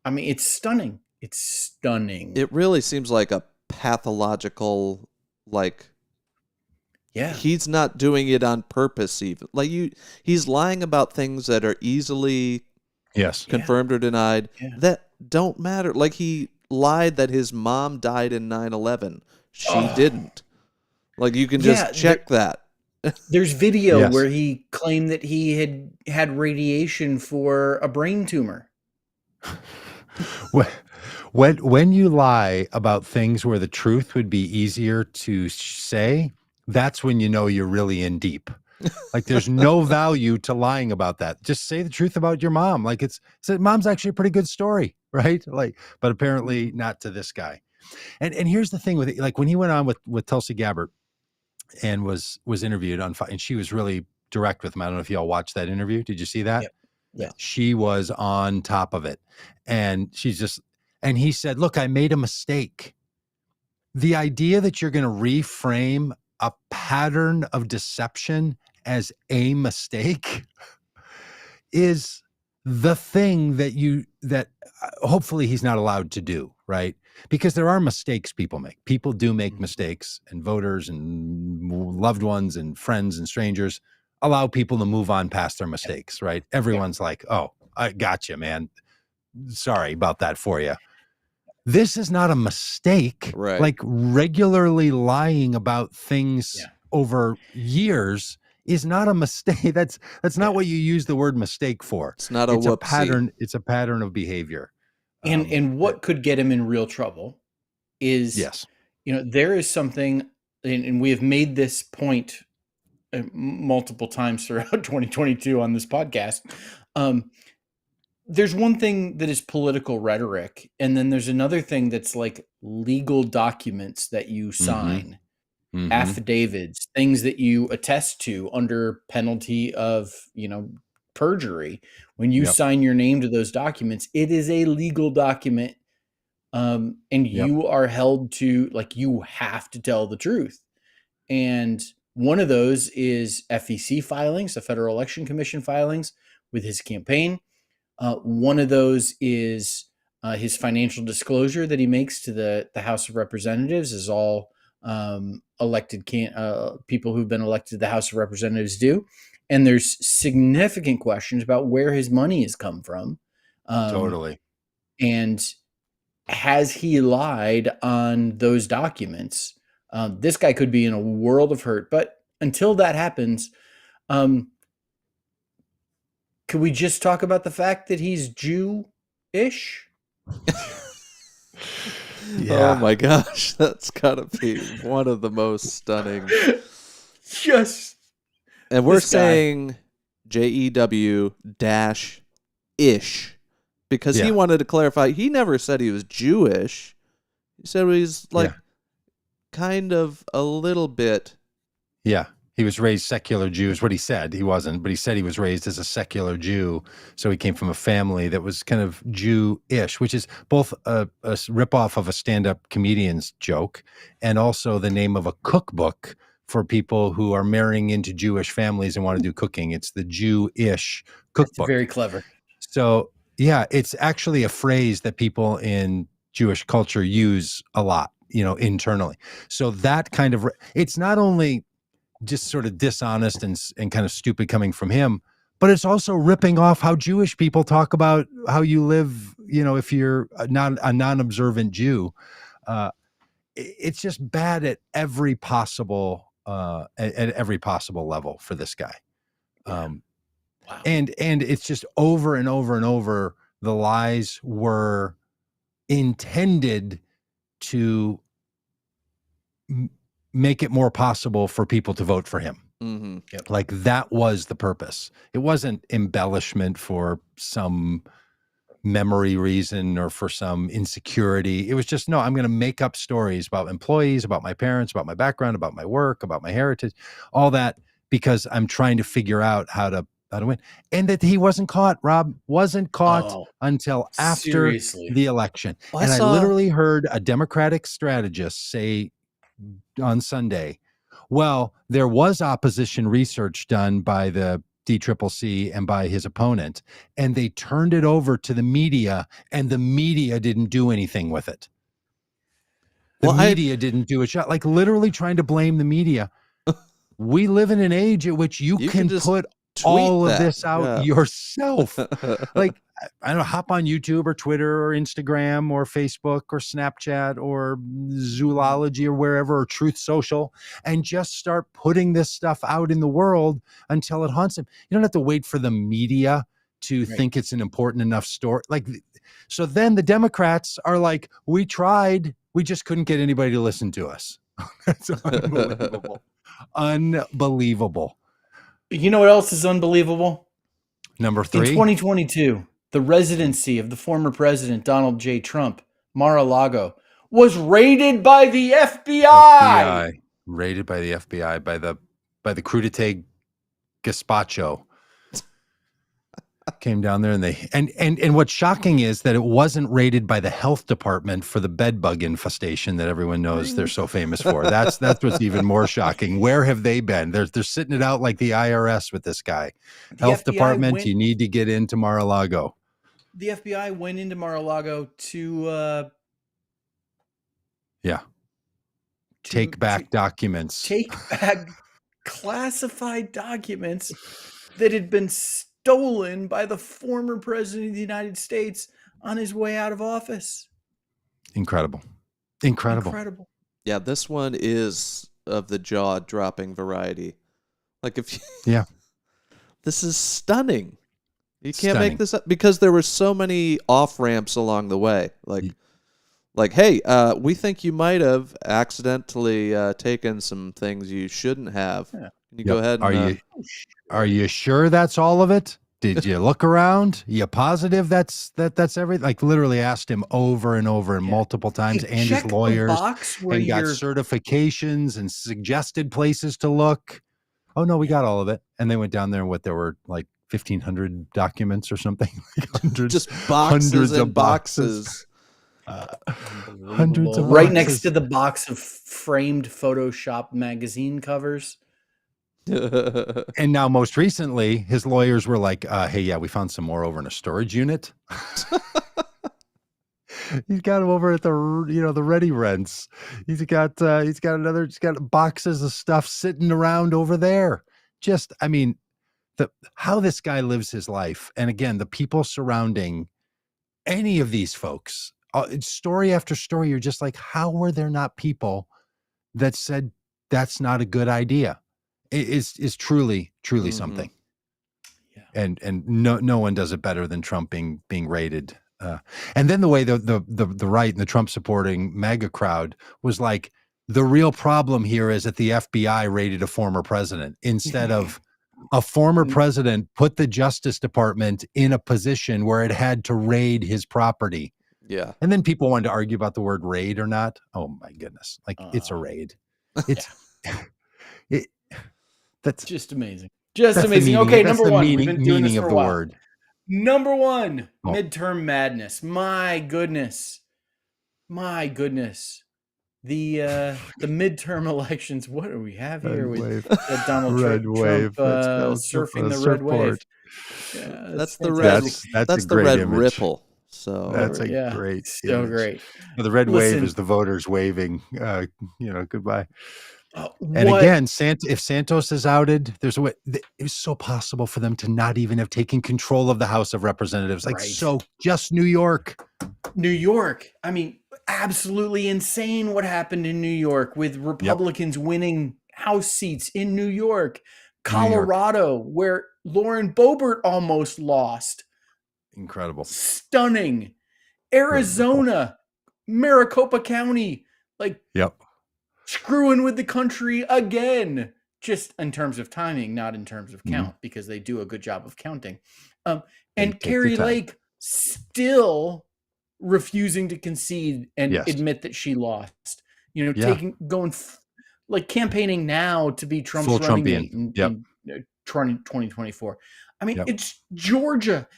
it's stunning. It's stunning. It really seems like a pathological, he's not doing it on purpose even. He's lying about things that are easily confirmed or denied that don't matter. He lied that his mom died in 9/11. She didn't. Like, you can just check that. There's video where he claimed that he had radiation for a brain tumor. When you lie about things where the truth would be easier to say, that's when you know you're really in deep. Like, there's no value to lying about that. Just say the truth about your mom. Like, mom's actually a pretty good story, right? Like, but apparently not to this guy. And here's the thing with it. Like, when he went on with Tulsi Gabbard and was interviewed on, and she was really direct with him. I don't know if y'all watched that interview. Did you see that? Yep. Yeah. She was on top of it. And and he said, look, I made a mistake. The idea that you're going to reframe a pattern of deception as a mistake is the thing that hopefully he's not allowed to do, right? Because there are mistakes people make. People do make mistakes, and voters and loved ones and friends and strangers allow people to move on past their mistakes, right? Everyone's like, oh, I got you, man. Sorry about that for you. This is not a mistake. Right. Like, regularly lying about things over years is not a mistake. That's not what you use the word mistake for. It's not a pattern. It's a pattern of behavior. And what could get him in real trouble is, there is something, and we have made this point multiple times throughout 2022 on this podcast. There's one thing that is political rhetoric, and then there's another thing that's like legal documents that you sign, affidavits, things that you attest to under penalty of, perjury. When you sign your name to those documents, it is a legal document, and you are held to, like, you have to tell the truth. And one of those is FEC filings, the Federal Election Commission filings with his campaign. One of those is his financial disclosure that he makes to the House of Representatives, as all elected people who've been elected to the House of Representatives do. And there's significant questions about where his money has come from. Totally. And has he lied on those documents? This guy could be in a world of hurt. But until that happens, could we just talk about the fact that he's Jew-ish? Oh my gosh, that's gotta be one of the most stunning. Yes. And we're saying JEW-ish because he wanted to clarify. He never said he was Jewish. He said he's like kind of a little bit. Yeah. He was raised secular Jew is what he said. He wasn't, but he said he was raised as a secular Jew. So he came from a family that was kind of Jew-ish, which is both a ripoff of a stand-up comedian's joke and also the name of a cookbook for people who are marrying into Jewish families and want to do cooking. It's the Jew-ish cookbook. That's very clever. So, yeah, it's actually a phrase that people in Jewish culture use a lot, internally. So that kind of, it's not only just sort of dishonest and kind of stupid coming from him, but it's also ripping off how Jewish people talk about how you live, if you're a non-observant Jew. It's just bad at every possible level for this guy. Wow. And it's just over and over and over. The lies were intended to make it more possible for people to vote for him. Mm-hmm. Yep. Like, that was the purpose. It wasn't embellishment for some memory reason or for some insecurity. It was just, no, I'm going to make up stories about employees, about my parents, about my background, about my work, about my heritage, all that, because I'm trying to figure out how to win. And that he wasn't caught, Rob, wasn't caught until after the election. Well, I literally heard a Democratic strategist say on Sunday, well, there was opposition research done by the DCCC and by his opponent, and they turned it over to the media, and the media didn't do anything with it. The media didn't do a shot, like literally trying to blame the media. We live in an age at which you can put all of this out yourself. Like, I don't know, hop on YouTube or Twitter or Instagram or Facebook or Snapchat or Zoology or wherever, or Truth Social, and just start putting this stuff out in the world until it haunts him. You don't have to wait for the media to think it's an important enough story. Like, so then the Democrats are like, we tried, we just couldn't get anybody to listen to us. That's unbelievable. Unbelievable. You know what else is unbelievable? Number 3. In 2022, the residency of the former president, Donald J. Trump, Mar-a-Lago, was raided by the FBI. Raided by the FBI, by the crudité gazpacho. Came down there, and they and what's shocking is that it wasn't raided by the health department for the bed bug infestation that everyone knows they're so famous for. That's what's even more shocking. Where have they been? They're sitting it out like the IRS with this guy. Health department, you need to get into Mar-a-Lago. The FBI went into Mar-a-Lago to take back documents. Take back classified documents that had been stolen by the former president of the United States on his way out of office. Incredible. Yeah, this one is of the jaw-dropping variety. Like, this is stunning. You can't make this up, because there were so many off-ramps along the way. Like, hey, we think you might have accidentally taken some things you shouldn't have. Yeah. Can you go ahead and... Are you sure that's all of it? Did you look around? You positive that's everything? Like, literally asked him over and over and multiple times, and his lawyers, and got certifications and suggested places to look. Oh no, we got all of it. And they went down there, and there were like 1,500 documents or something. Just hundreds of boxes. Hundreds of right boxes. Next to the box of framed Photoshop magazine covers. And now, most recently, his lawyers were like, hey, yeah, we found some more over in a storage unit. He's got them over at the ready rents. He's got boxes of stuff sitting around over there. Just, I mean, how this guy lives his life. And again, the people surrounding any of these folks, story after story, you're just like, how were there not people that said that's not a good idea? It is truly something. Yeah. And no one does it better than Trump being raided. And then the way the right and the Trump supporting MAGA crowd was like, the real problem here is that the FBI raided a former president, instead of a former president put the Justice Department in a position where it had to raid his property. Yeah. And then people wanted to argue about the word raid or not. Oh my goodness. Like, it's a raid. It's that's just amazing. Just amazing. Okay, number one. We've been doing this for a while. Word. Number one, midterm madness. My goodness. The midterm elections. What do we have here with Donald Trump surfing the red wave? Yeah, that's the red. That's the red image. Ripple. So that's a great, so image. Great. The red wave is the voters waving. Goodbye. And again, if Santos is outed, it was so possible for them to not even have taken control of the House of Representatives. Just New York. I mean, absolutely insane what happened in New York with Republicans winning House seats in New York. Colorado, where Lauren Boebert almost lost. Incredible. Stunning. Arizona, Maricopa County, screwing with the country again, just in terms of timing, not in terms of count, because they do a good job of counting. And Carrie Lake still refusing to concede and admit that she lost. Campaigning now to be Trump's running mate in 2024. I mean, it's Georgia.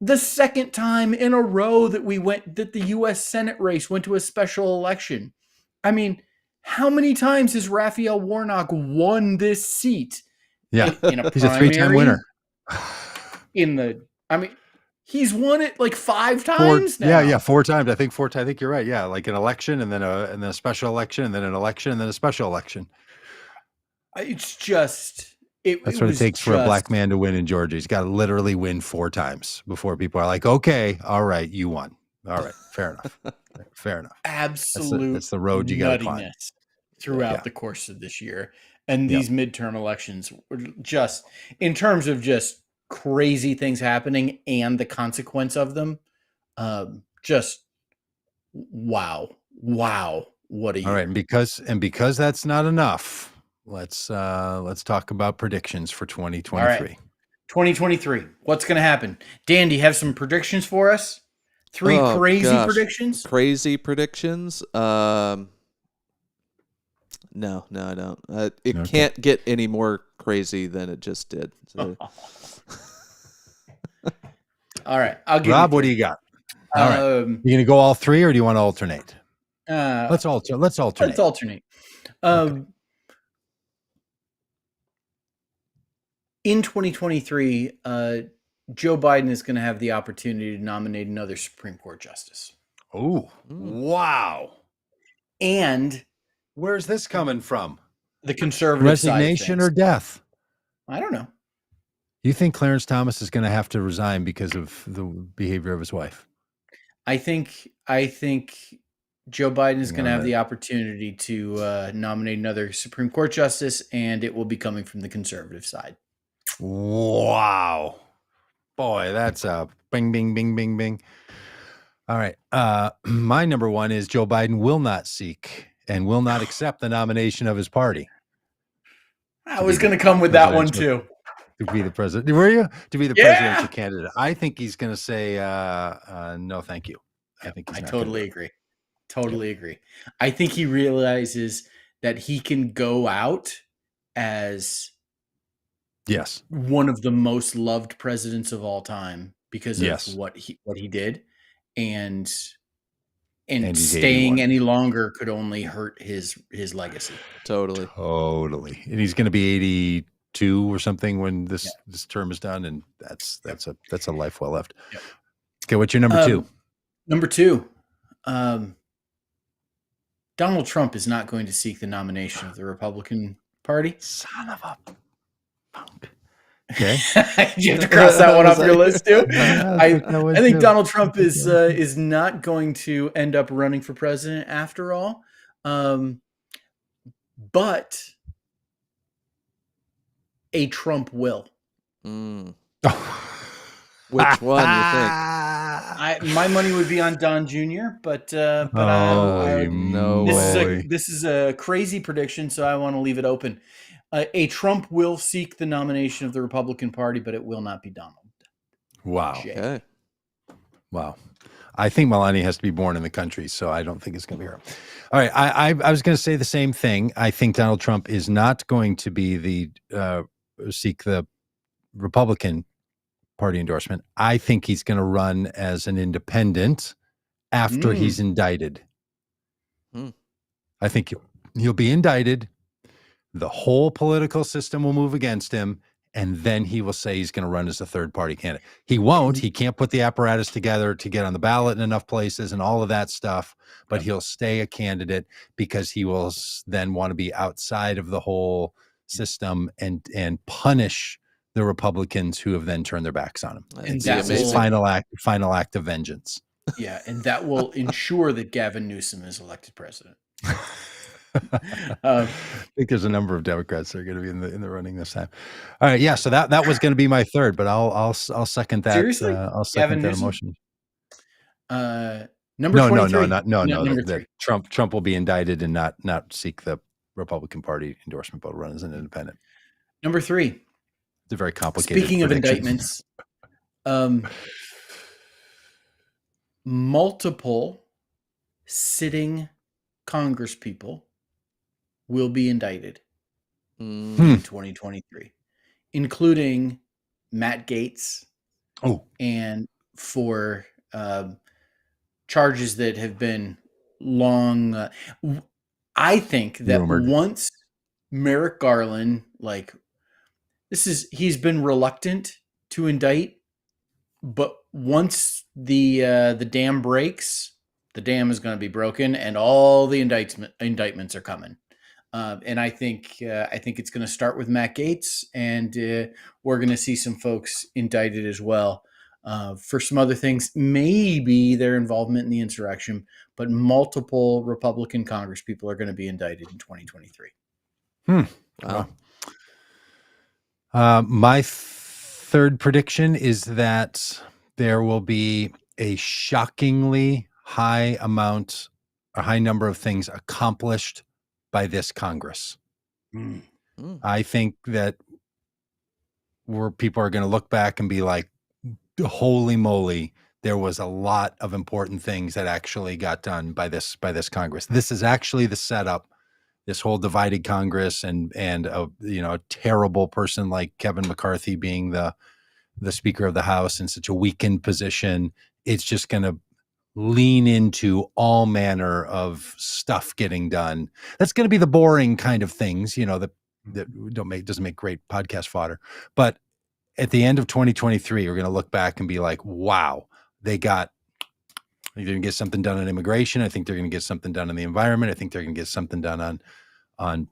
The second time in a row that the U.S. Senate race went to a special election. I mean, how many times has Raphael Warnock won this seat? Yeah, in a he's a 3-time winner. He's won it like 5 times now. Yeah, 4 times. I think 4 times. I think you're right. Yeah, like an election, and then a special election, and then an election, and then a special election. It's just That's what it takes for a black man to win in Georgia. He's got to literally win 4 times before people are like, okay, all right, you won. All right, fair enough. Fair enough. Absolute that's the road you got to climb throughout the course of this year. And these midterm elections were just, in terms of just crazy things happening and the consequence of them, just wow. What a year. All right, and because that's not enough, let's talk about predictions for 2023. All right. 2023. What's going to happen? Dan, do you have some predictions for us? 3 crazy predictions? Crazy predictions? No, I don't. It can't get any more crazy than it just did. So. All right, I'll give Rob, what do you got? All right, you going to go all 3, or do you want to alternate? Let's alternate. Let's alternate. In 2023, Joe Biden is going to have the opportunity to nominate another Supreme Court justice. Oh, wow. And where's this coming from? The conservative resignation or death? I don't know. You think Clarence Thomas is going to have to resign because of the behavior of his wife? I think Joe Biden is going to have the opportunity to nominate another Supreme Court justice, and it will be coming from the conservative side. Wow. Boy, that's a bing, bing, bing, bing, bing. All right. My number 1 is Joe Biden will not seek and will not accept the nomination of his party. I was going to come with that one too. To be the president. Were you? To be the presidential candidate. I think he's going to say, no, thank you. I think he's not totally agree. Totally agree. I think he realizes that he can go out as one of the most loved presidents of all time because of what he did, and staying any longer could only hurt his legacy. Totally. And he's going to be 82 or something when this term is done, and that's a life well lived. Yep. Okay, what's your number 2? Number 2, Donald Trump is not going to seek the nomination of the Republican Party. Son of a punk. Okay. You have to cross that one off your list too. I think Donald Trump is not going to end up running for president after all. But a Trump will. Which one you think? My money would be on Don Jr., but no way. This is a crazy prediction, so I want to leave it open. A Trump will seek the nomination of the Republican Party, but it will not be Donald. Wow. Okay. Wow. I think Melania has to be born in the country, so I don't think it's going to be her. All right. I was going to say the same thing. I think Donald Trump is not going to be seek the Republican Party endorsement. I think he's going to run as an independent after he's indicted. I think he'll be indicted. The whole political system will move against him, and then he will say he's going to run as a third-party candidate. He won't. He can't put the apparatus together to get on the ballot in enough places and all of that stuff, but he'll stay a candidate because he will then want to be outside of the whole system and punish the Republicans who have then turned their backs on him. And that's his final act of vengeance. Yeah, and that will ensure that Gavin Newsom is elected president. I think there's a number of Democrats that are going to be in the running this time. All right, yeah. So that was going to be my third, but I'll second that. Seriously? I'll second that emotion. Number 23. No. Trump will be indicted and not seek the Republican Party endorsement, but run as an independent. Number 3. It's a very complicated. Speaking of indictments, multiple sitting Congresspeople will be indicted in 2023, including Matt Gaetz. And for charges that have been long. I think that once Merrick Garland, he's been reluctant to indict, but once the dam breaks, the dam is going to be broken, and all the indictments are coming. And I think it's going to start with Matt Gaetz, and we're going to see some folks indicted as well for some other things. Maybe their involvement in the insurrection, but multiple Republican Congress people are going to be indicted in 2023. Wow. My third prediction is that there will be a shockingly high number of things accomplished by this Congress. I think that people are going to look back and be like, holy moly, there was a lot of important things that actually got done by this Congress. This is actually the setup. This whole divided Congress and a terrible person like Kevin McCarthy being the Speaker of the House in such a weakened position. It's just going to lean into all manner of stuff getting done. That's going to be the boring kind of things, that doesn't make great podcast fodder. But at the end of 2023, we're going to look back and be like, wow, they're going to get something done on immigration. I think they're going to get something done on the environment. I think they're going to get something done on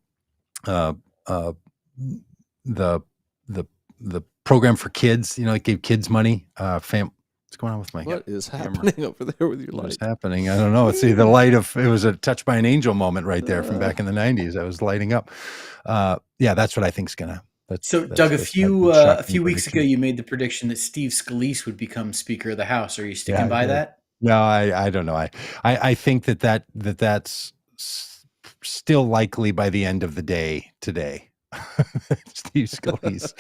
the program for kids. It gave kids money. What's going on with my? What is happening over there with your light? What's happening? I don't know. It's the light of. It was a touched by an angel moment right there from back in the 90s. I was lighting up. That's what I think's gonna. Doug, a few weeks ago, you made the prediction that Steve Scalise would become Speaker of the House. Are you sticking by that? No, I don't know. I think that's still likely by the end of the day today. Steve Scalise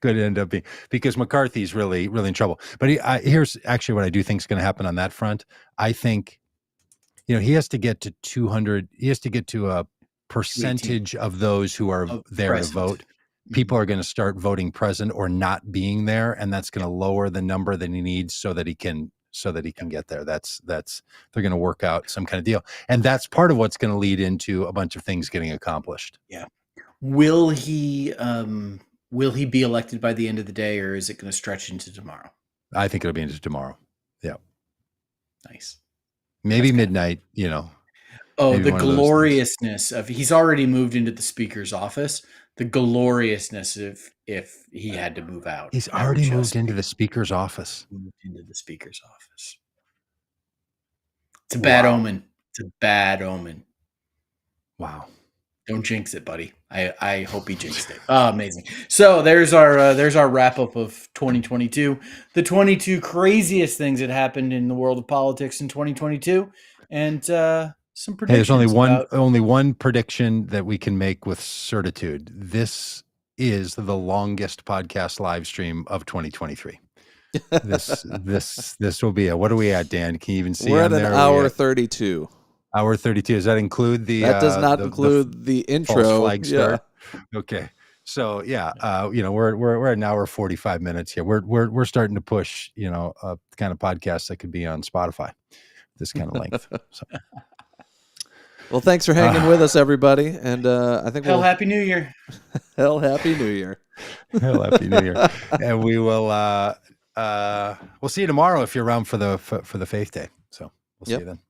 could end up being, because McCarthy's really, really in trouble. But here's actually what I do think is going to happen on that front. I think, he has to get to 200. He has to get to a percentage of those who are there present to vote. People are going to start voting present or not being there, and that's going to lower the number that he needs so that he can get there. That's they're going to work out some kind of deal, and that's part of what's going to lead into a bunch of things getting accomplished. Yeah. Will he be elected by the end of the day, or is it going to stretch into tomorrow? I think it'll be into tomorrow. Yeah. Nice. Maybe midnight, Oh, the gloriousness of, he's already moved into the Speaker's office. The gloriousness if he had to move out. He's already moved into the Speaker's office. Moved into the Speaker's office. It's a bad omen. It's a bad omen. Wow. Don't jinx it, buddy. I hope he jinxed it. Oh, amazing. So there's our wrap up of 2022. The 22 craziest things that happened in the world of politics in 2022, and some predictions. Hey, there's only one prediction that we can make with certitude. This is the longest podcast live stream of 2023. This will be what are we at, Dan? Can you even see? We're at an hour 32. Hour 32. Does that include the? That does not include the intro. Flag start. Okay. So we're at an hour 45 minutes here. We're starting to push a kind of podcast that could be on Spotify. This kind of length. So. Well, thanks for hanging with us, everybody, and I think Happy New Year. Hell, Happy New Year. Hell, Happy New Year. And we will. We'll see you tomorrow if you're around for the Faith Day. So we'll see you then.